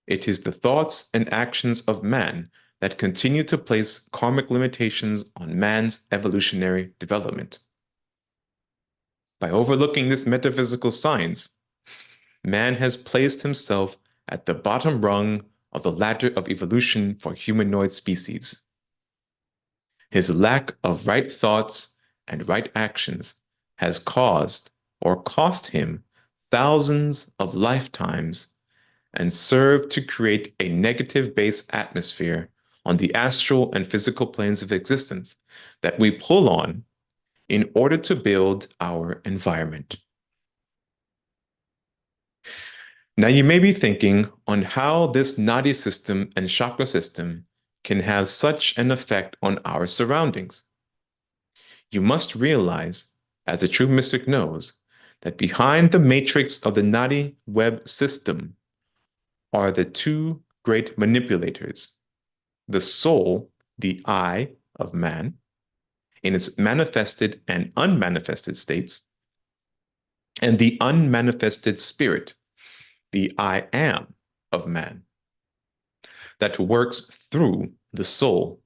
it is the thoughts and actions of man that continue to place karmic limitations on man's evolutionary development. By overlooking this metaphysical science, man has placed himself at the bottom rung of the ladder of evolution for humanoid species. His lack of right thoughts and right actions has caused or cost him thousands of lifetimes and served to create a negative base atmosphere on the astral and physical planes of existence that we pull on in order to build our environment. Now, you may be thinking on how this nadi system and chakra system can have such an effect on our surroundings. You must realize, as a true mystic knows, that behind the matrix of the nadi web system are the two great manipulators, the soul, the I of man, in its manifested and unmanifested states, and the unmanifested spirit, the I am of man, that works through the soul.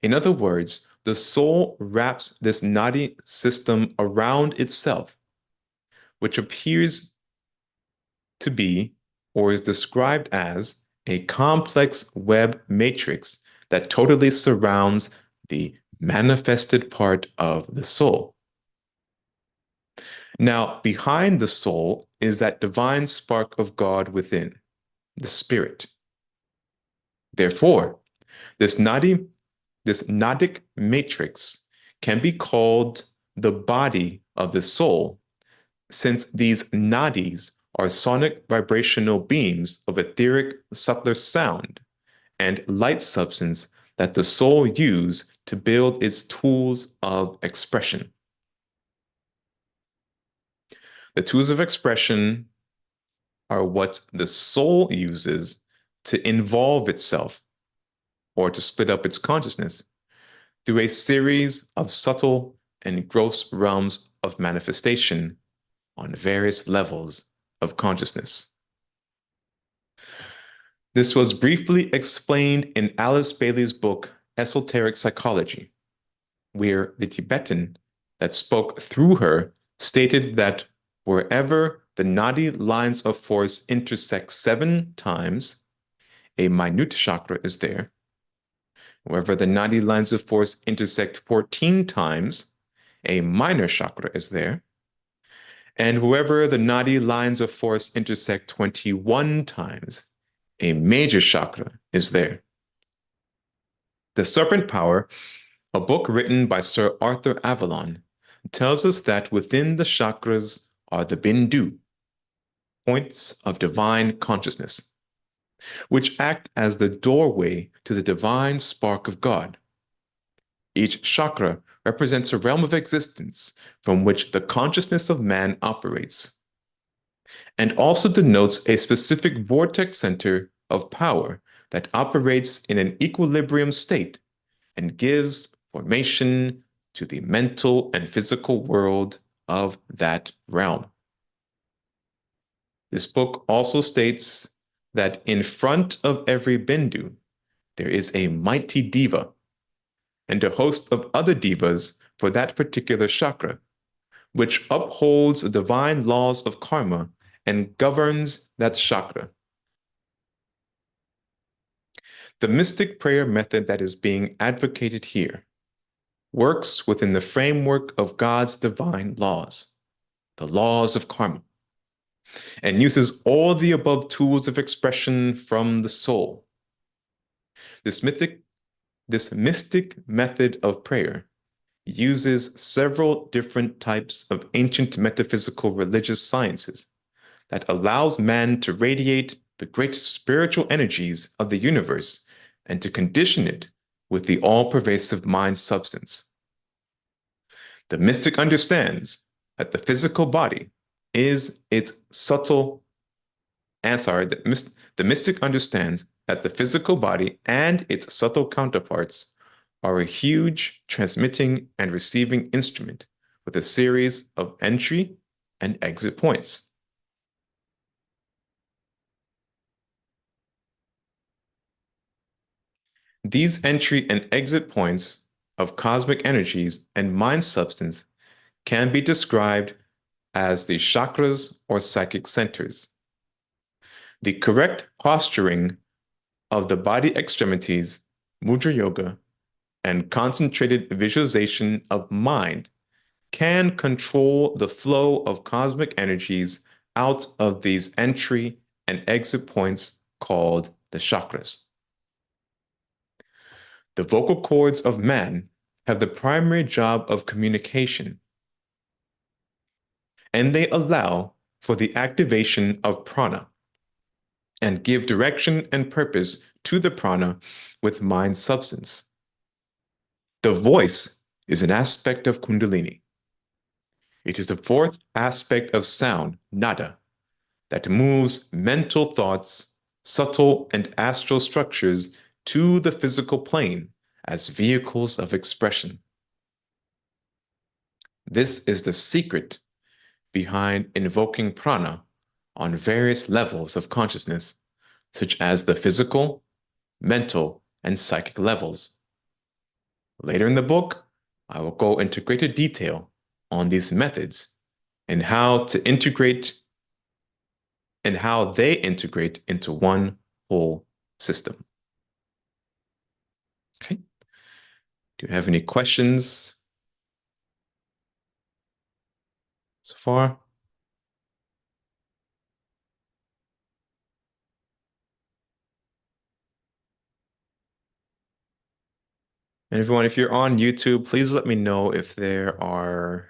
In other words, the soul wraps this nadi system around itself, which appears to be or is described as a complex web matrix that totally surrounds the manifested part of the soul. Now, behind the soul is that divine spark of God within, the spirit. Therefore, this nadic matrix can be called the body of the soul, since these nadis are sonic vibrational beams of etheric subtler sound and light substance that the soul uses to build its tools of expression. The tools of expression are what the soul uses to involve itself or to split up its consciousness through a series of subtle and gross realms of manifestation on various levels of consciousness. This was briefly explained in Alice Bailey's book, Esoteric Psychology, where the Tibetan that spoke through her stated that wherever the nadi lines of force intersect 7 times, a minute chakra is there. Wherever the nadi lines of force intersect 14 times, a minor chakra is there. And wherever the nadi lines of force intersect 21 times, a major chakra is there. The Serpent Power, a book written by Sir Arthur Avalon, tells us that within the chakras are the bindu, points of divine consciousness, which act as the doorway to the divine spark of God. Each chakra represents a realm of existence from which the consciousness of man operates, and also denotes a specific vortex center of power that operates in an equilibrium state and gives formation to the mental and physical world of that realm. This book also states that in front of every bindu, there is a mighty diva and a host of other divas for that particular chakra, which upholds the divine laws of karma and governs that chakra. The mystic prayer method that is being advocated here works within the framework of God's divine laws, the laws of karma, and uses all the above tools of expression from the soul. This mystic method of prayer uses several different types of ancient metaphysical religious sciences that allows man to radiate the great spiritual energies of the universe and to condition it with the all-pervasive mind substance. The mystic understands that the physical body is its subtle, the mystic understands that the physical body and its subtle counterparts are a huge transmitting and receiving instrument with a series of entry and exit points. These entry and exit points of cosmic energies and mind substance can be described as the chakras or psychic centers. The correct posturing of the body extremities, mudra yoga, and concentrated visualization of mind can control the flow of cosmic energies out of these entry and exit points called the chakras. The vocal cords of man have the primary job of communication, and they allow for the activation of prana and give direction and purpose to the prana with mind substance. The voice is an aspect of Kundalini. It is the fourth aspect of sound, nada, that moves mental thoughts, subtle and astral structures to the physical plane as vehicles of expression. This is the secret behind invoking prana on various levels of consciousness, such as the physical, mental, and psychic levels. Later in the book, I will go into greater detail on these methods and how they integrate into one whole system. Okay. Do you have any questions so far? And everyone, if you're on YouTube, please let me know if there are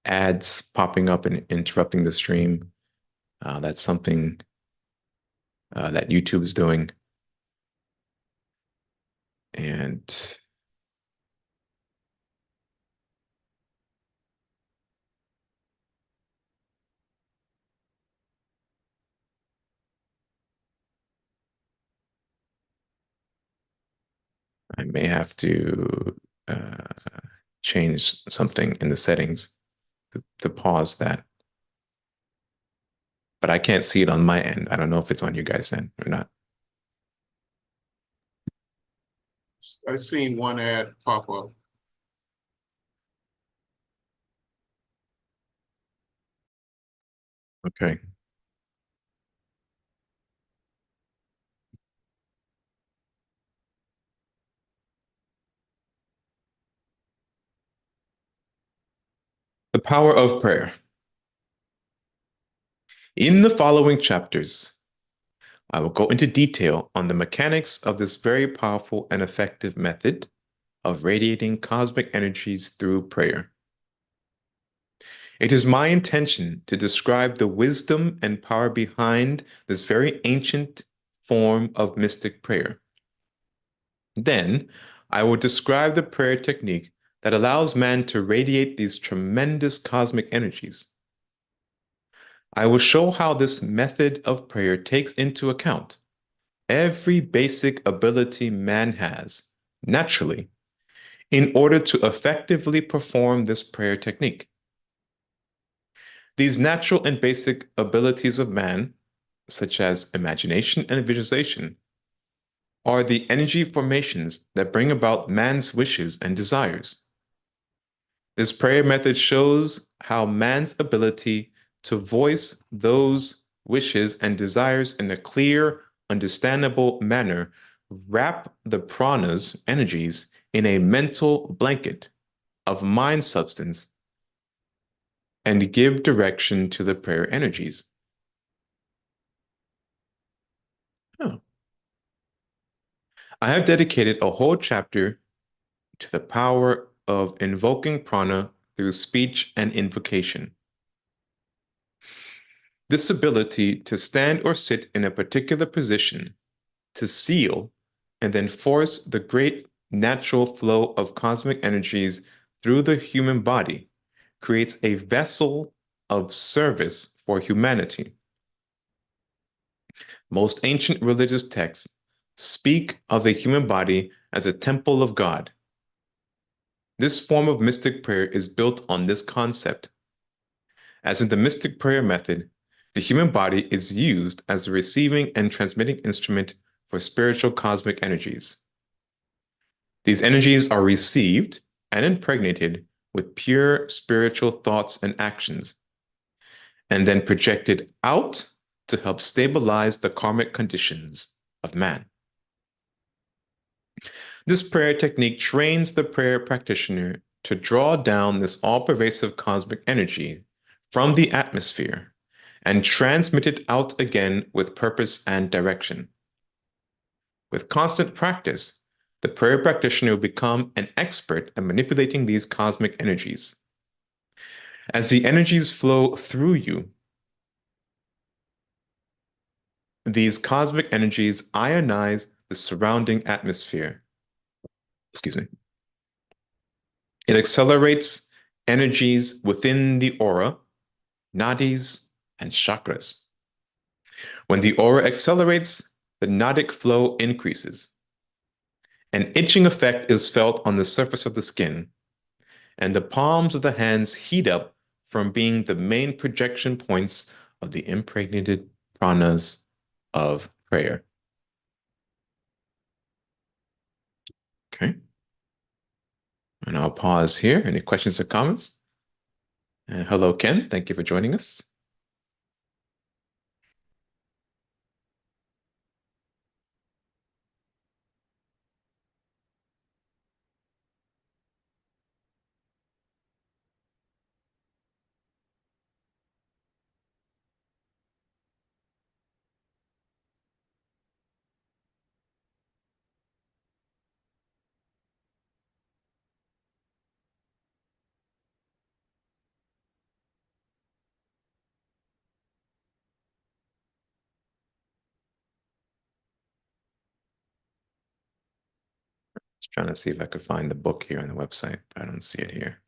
ads popping up and interrupting the stream. That's something that YouTube is doing. And I may have to change something in the settings to pause that. But I can't see it on my end. I don't know if it's on you guys' end or not. I seen one ad pop up. Okay. The power of prayer. In the following chapters, I will go into detail on the mechanics of this very powerful and effective method of radiating cosmic energies through prayer. It is my intention to describe the wisdom and power behind this very ancient form of mystic prayer. Then, I will describe the prayer technique that allows man to radiate these tremendous cosmic energies. I will show how this method of prayer takes into account every basic ability man has, naturally, in order to effectively perform this prayer technique. These natural and basic abilities of man, such as imagination and visualization, are the energy formations that bring about man's wishes and desires. This prayer method shows how man's ability to voice those wishes and desires in a clear, understandable manner wrap the pranas, energies, in a mental blanket of mind substance and give direction to the prayer energies. Oh. I have dedicated a whole chapter to the power of invoking prana through speech and invocation. This ability to stand or sit in a particular position, to seal, and then force the great natural flow of cosmic energies through the human body creates a vessel of service for humanity. Most ancient religious texts speak of the human body as a temple of God. This form of mystic prayer is built on this concept. As in the mystic prayer method, the human body is used as a receiving and transmitting instrument for spiritual cosmic energies. These energies are received and impregnated with pure spiritual thoughts and actions, and then projected out to help stabilize the karmic conditions of man. This prayer technique trains the prayer practitioner to draw down this all-pervasive cosmic energy from the atmosphere and transmit it out again with purpose and direction. With constant practice, the prayer practitioner will become an expert at manipulating these cosmic energies. As the energies flow through you, these cosmic energies ionize the surrounding atmosphere. Excuse me. It accelerates energies within the aura, nadis, and chakras. When the aura accelerates, the nadic flow increases. An itching effect is felt on the surface of the skin, and the palms of the hands heat up from being the main projection points of the impregnated pranas of prayer. Okay. And I'll pause here. Any questions or comments? Hello, Ken. Thank you for joining us. Just trying to see if I could find the book here on the website, but I don't see it here.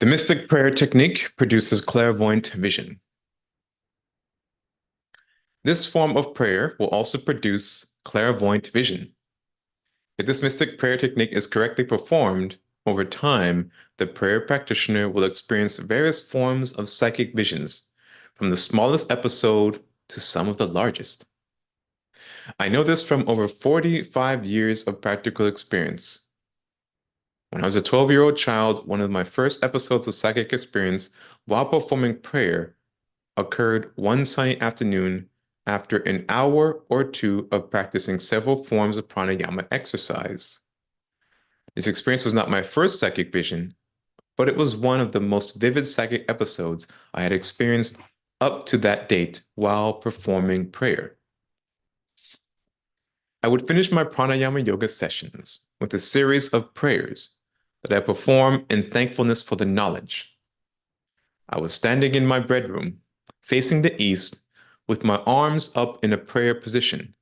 The mystic prayer technique produces clairvoyant vision. This form of prayer will also produce clairvoyant vision. If this mystic prayer technique is correctly performed, over time, the prayer practitioner will experience various forms of psychic visions, from the smallest episode to some of the largest. I know this from over 45 years of practical experience. When I was a 12-year-old child, one of my first episodes of psychic experience while performing prayer occurred one sunny afternoon after an hour or two of practicing several forms of pranayama exercise. This experience was not my first psychic vision, but it was one of the most vivid psychic episodes I had experienced up to that date while performing prayer. I would finish my pranayama yoga sessions with a series of prayers that I perform in thankfulness for the knowledge. I was standing in my bedroom, facing the east, with my arms up in a prayer position,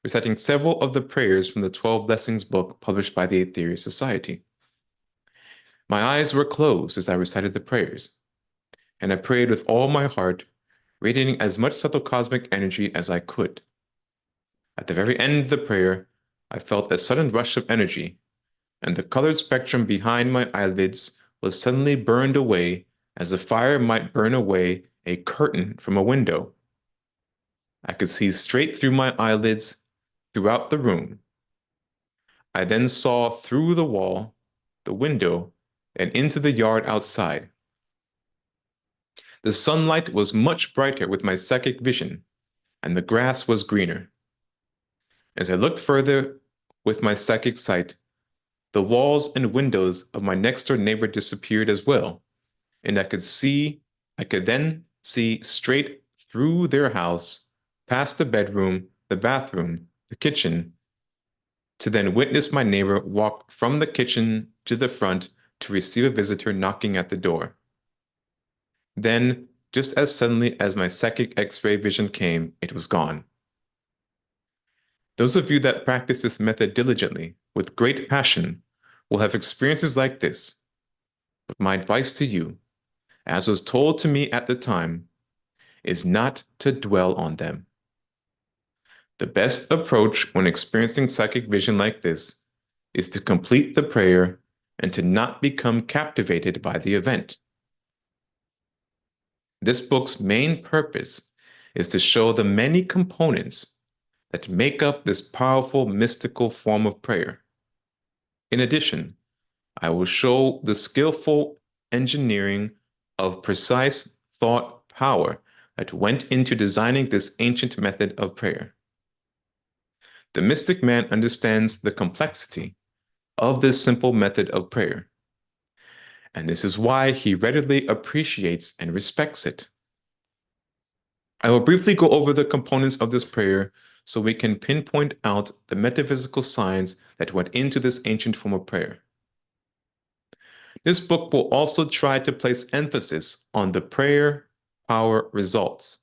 reciting several of the prayers from the 12 Blessings book published by the Aetherius Society. My eyes were closed as I recited the prayers, and I prayed with all my heart, radiating as much subtle cosmic energy as I could. At the very end of the prayer, I felt a sudden rush of energy, and the colored spectrum behind my eyelids was suddenly burned away as a fire might burn away a curtain from a window. I could see straight through my eyelids throughout the room. I then saw through the wall, the window, and into the yard outside. The sunlight was much brighter with my psychic vision, and the grass was greener. As I looked further with my psychic sight, the walls and windows of my next door neighbor disappeared as well, and I could then see straight through their house, past the bedroom, the bathroom, the kitchen, to then witness my neighbor walk from the kitchen to the front to receive a visitor knocking at the door. Then, just as suddenly as my psychic X-ray vision came, it was gone. Those of you that practice this method diligently, with great passion, will have experiences like this. But my advice to you, as was told to me at the time, is not to dwell on them. The best approach when experiencing psychic vision like this is to complete the prayer and to not become captivated by the event. This book's main purpose is to show the many components that make up this powerful mystical form of prayer. In addition, I will show the skillful engineering of precise thought power that went into designing this ancient method of prayer. The mystic man understands the complexity of this simple method of prayer, and this is why he readily appreciates and respects it. I will briefly go over the components of this prayer so we can pinpoint out the metaphysical science that went into this ancient form of prayer. This book will also try to place emphasis on the prayer power results.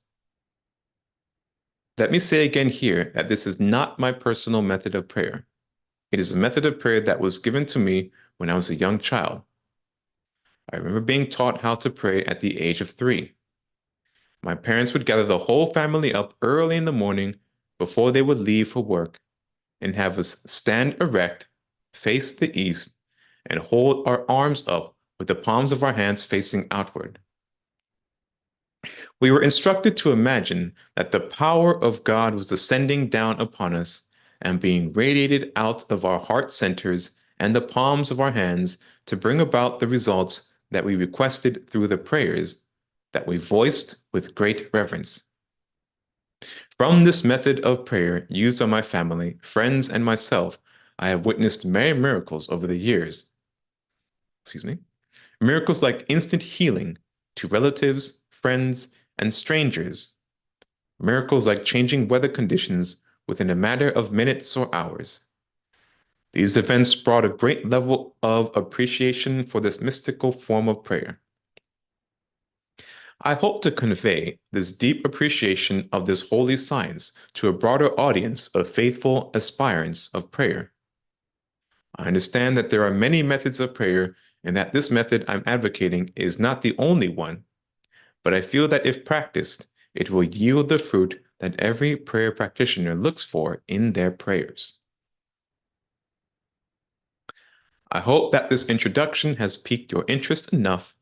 Let me say again here that this is not my personal method of prayer. It is a method of prayer that was given to me when I was a young child. I remember being taught how to pray at the age of 3. My parents would gather the whole family up early in the morning before they would leave for work and have us stand erect, face the east, and hold our arms up with the palms of our hands facing outward. We were instructed to imagine that the power of God was descending down upon us and being radiated out of our heart centers and the palms of our hands to bring about the results that we requested through the prayers that we voiced with great reverence. From this method of prayer used by my family, friends, and myself, I have witnessed many miracles over the years. Miracles like instant healing to relatives, friends, and strangers. Miracles like changing weather conditions within a matter of minutes or hours. These events brought a great level of appreciation for this mystical form of prayer. I hope to convey this deep appreciation of this holy science to a broader audience of faithful aspirants of prayer. I understand that there are many methods of prayer and that this method I'm advocating is not the only one, but I feel that if practiced, it will yield the fruit that every prayer practitioner looks for in their prayers. I hope that this introduction has piqued your interest enough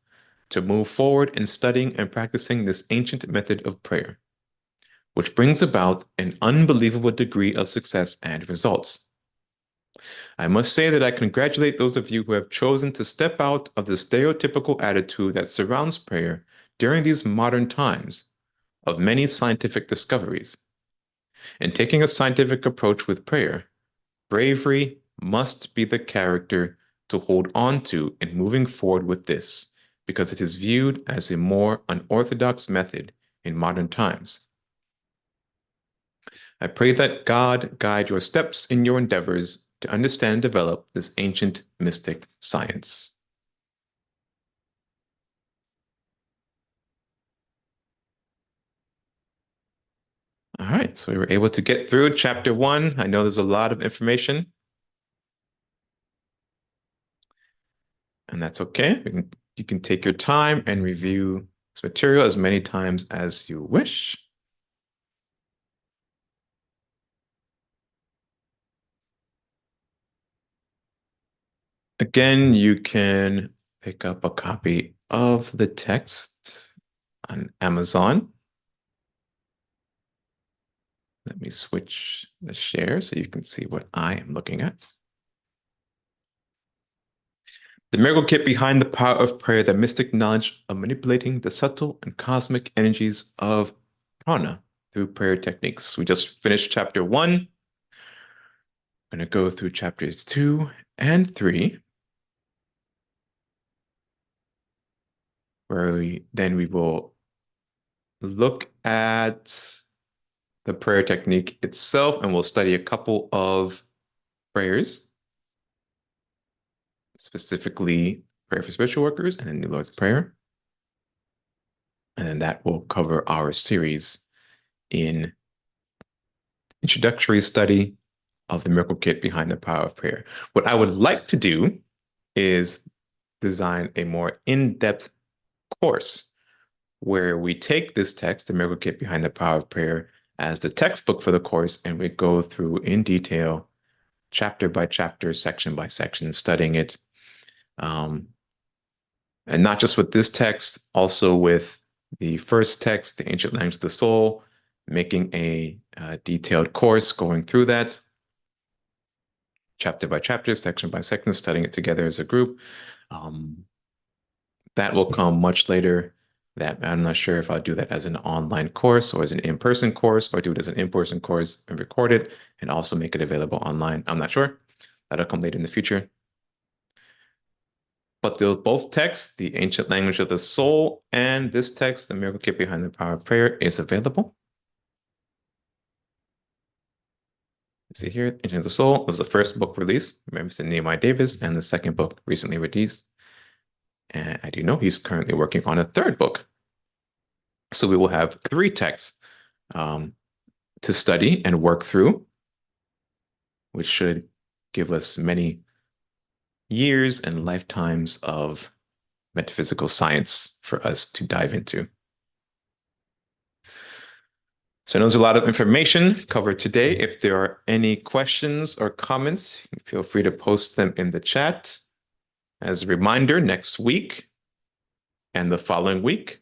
to move forward in studying and practicing this ancient method of prayer, which brings about an unbelievable degree of success and results. I must say that I congratulate those of you who have chosen to step out of the stereotypical attitude that surrounds prayer during these modern times of many scientific discoveries. In taking a scientific approach with prayer, bravery must be the character to hold on to in moving forward with this, because it is viewed as a more unorthodox method in modern times. I pray that God guide your steps in your endeavors to understand and develop this ancient mystic science. All right, so we were able to get through chapter 1. I know there's a lot of information, and that's okay. You can take your time and review this material as many times as you wish. Again, you can pick up a copy of the text on Amazon. Let me switch the share so you can see what I am looking at. The miracle kit behind the power of prayer, the mystic knowledge of manipulating the subtle and cosmic energies of prana through prayer techniques. We just finished chapter 1. I'm going to go through chapters 2 and 3, where we will look at the prayer technique itself, and we'll study a couple of prayers, specifically prayer for spiritual workers and then New Lord's Prayer. And then that will cover our series in introductory study of the miracle kit behind the power of prayer. What I would like to do is design a more in-depth course where we take this text, the miracle kit behind the power of prayer, as the textbook for the course, and we go through in detail, chapter by chapter, section by section, studying it. And not just with this text, also with the first text, the ancient language of the soul, making a detailed course, going through that, chapter by chapter, section by section, studying it together as a group. That will come much later. That I'm not sure if I'll do that as an online course or as an in-person course, or do it as an in-person course and record it and also make it available online. I'm not sure. That'll come later in the future. But both texts, the ancient language of the soul and this text, the miracle kit behind the power of prayer, is available. See here, Ancient of the Soul was the first book released. Remember, it's Nehemiah Davis, and the second book recently released. And I do know he's currently working on a third book. So we will have 3 texts to study and work through, which should give us many years and lifetimes of metaphysical science for us to dive into. So I know there's a lot of information covered today. If there are any questions or comments, feel free to post them in the chat. As a reminder, next week and the following week,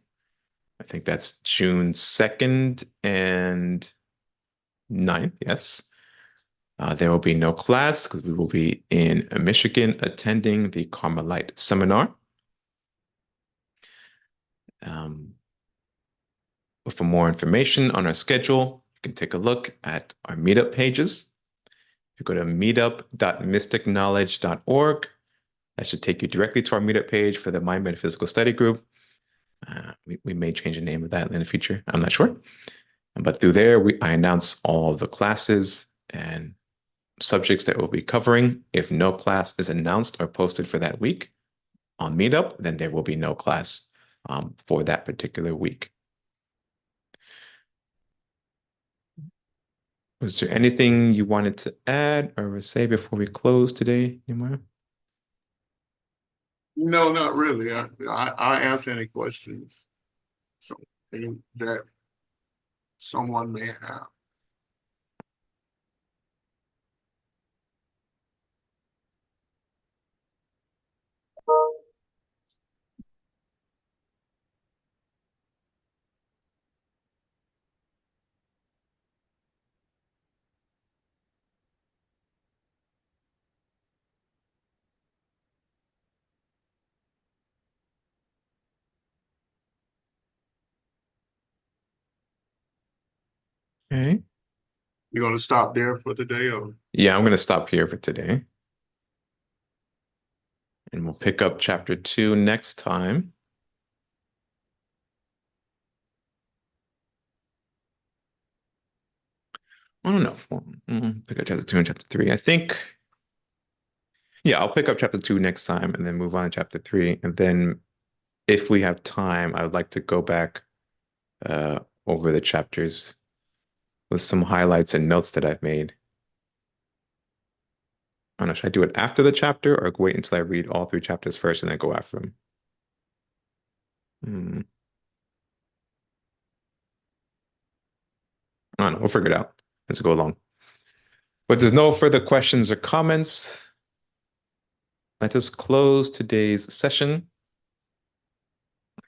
I think that's June 2nd and 9th, yes. There will be no class because we will be in Michigan attending the Carmelite seminar. But for more information on our schedule, you can take a look at our meetup pages. If you go to meetup.mysticknowledge.org, that should take you directly to our meetup page for the Mind Metaphysical Study Group. We may change the name of that in the future. I'm not sure. But through there, I announce all of the classes and subjects that we'll be covering. If no class is announced or posted for that week on Meetup, then there will be no class for that particular week. Was there anything you wanted to add or say before we close today, Nehemiah? No, not really. I answer any questions that someone may have. Okay. You're going to stop there for today, or? Yeah, I'm going to stop here for today. And we'll pick up chapter 2 next time. I don't know. Pick up chapter 2 and chapter 3. I think, yeah, I'll pick up chapter 2 next time and then move on to chapter 3. And then if we have time, I would like to go back over the chapters with some highlights and notes that I've made. I don't know, should I do it after the chapter or wait until I read all 3 chapters first and then go after them? I don't know. We'll figure it out as we go along. But there's no further questions or comments. let us close today's session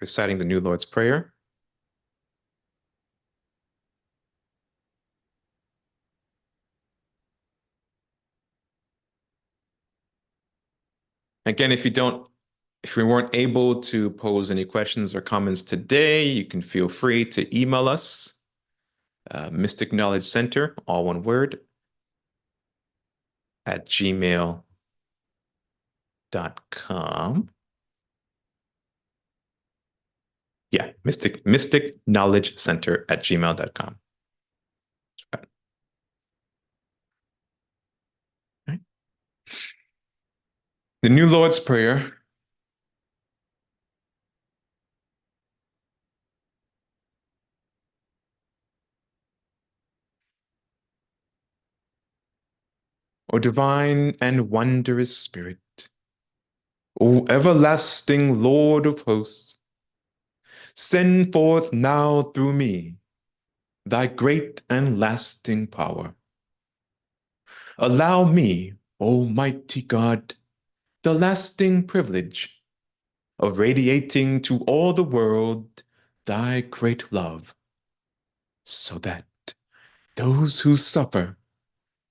reciting the New Lord's Prayer. Again, if we weren't able to pose any questions or comments today, you can feel free to email us, Mystic Knowledge Center, all one word, @gmail.com. Yeah, Mystic Knowledge Center @gmail.com. Right. The New Lord's Prayer. O divine and wondrous Spirit, O everlasting Lord of hosts, send forth now through me thy great and lasting power. Allow me, Almighty God, the lasting privilege of radiating to all the world thy great love, so that those who suffer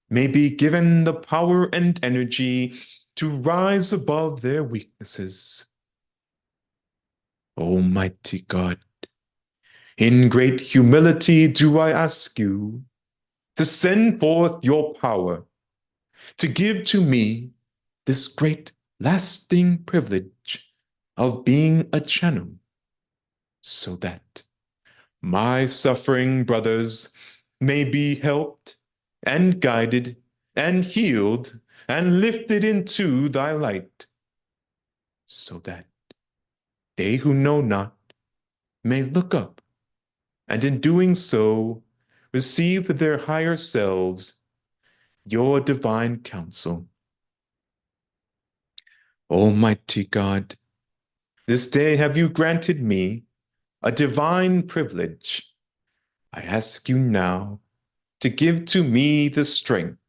may be given the power and energy to rise above their weaknesses. Almighty God, in great humility do I ask you to send forth your power to give to me this great lasting privilege of being a channel, so that my suffering brothers may be helped and guided and healed and lifted into thy light, so that they who know not may look up, and in doing so receive to their higher selves your divine counsel. Almighty God, this day have you granted me a divine privilege. I ask you now to give to me the strength,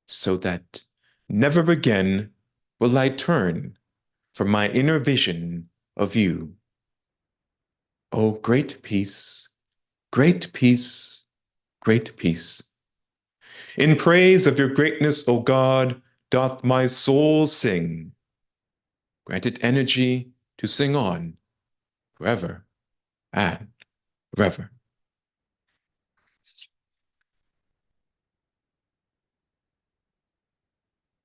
so that never again will I turn from my inner vision of you. O great peace, great peace, great peace. In praise of your greatness, O God, doth my soul sing. Grant it energy to sing on forever and forever.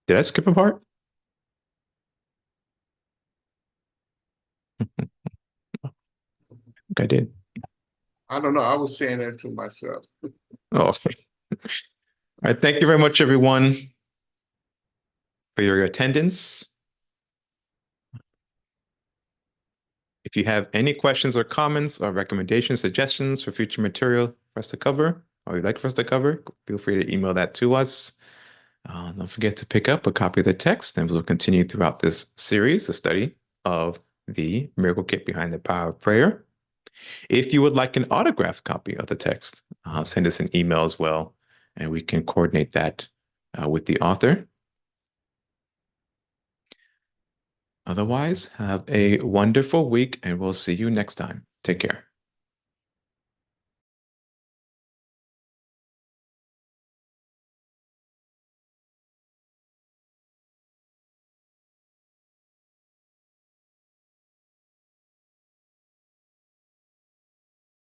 Did I skip a part? I think I did. I don't know. I was saying that to myself. Oh, all right. Thank you very much, everyone, for your attendance. If you have any questions or comments or recommendations, suggestions for future material for us to cover, or you'd like for us to cover, feel free to email that to us. Don't forget to pick up a copy of the text, and we'll continue throughout this series, the study of the Miracle Kit Behind the Power of Prayer. If you would like an autographed copy of the text, send us an email as well, and we can coordinate that with the author. Otherwise, have a wonderful week, and we'll see you next time. Take care.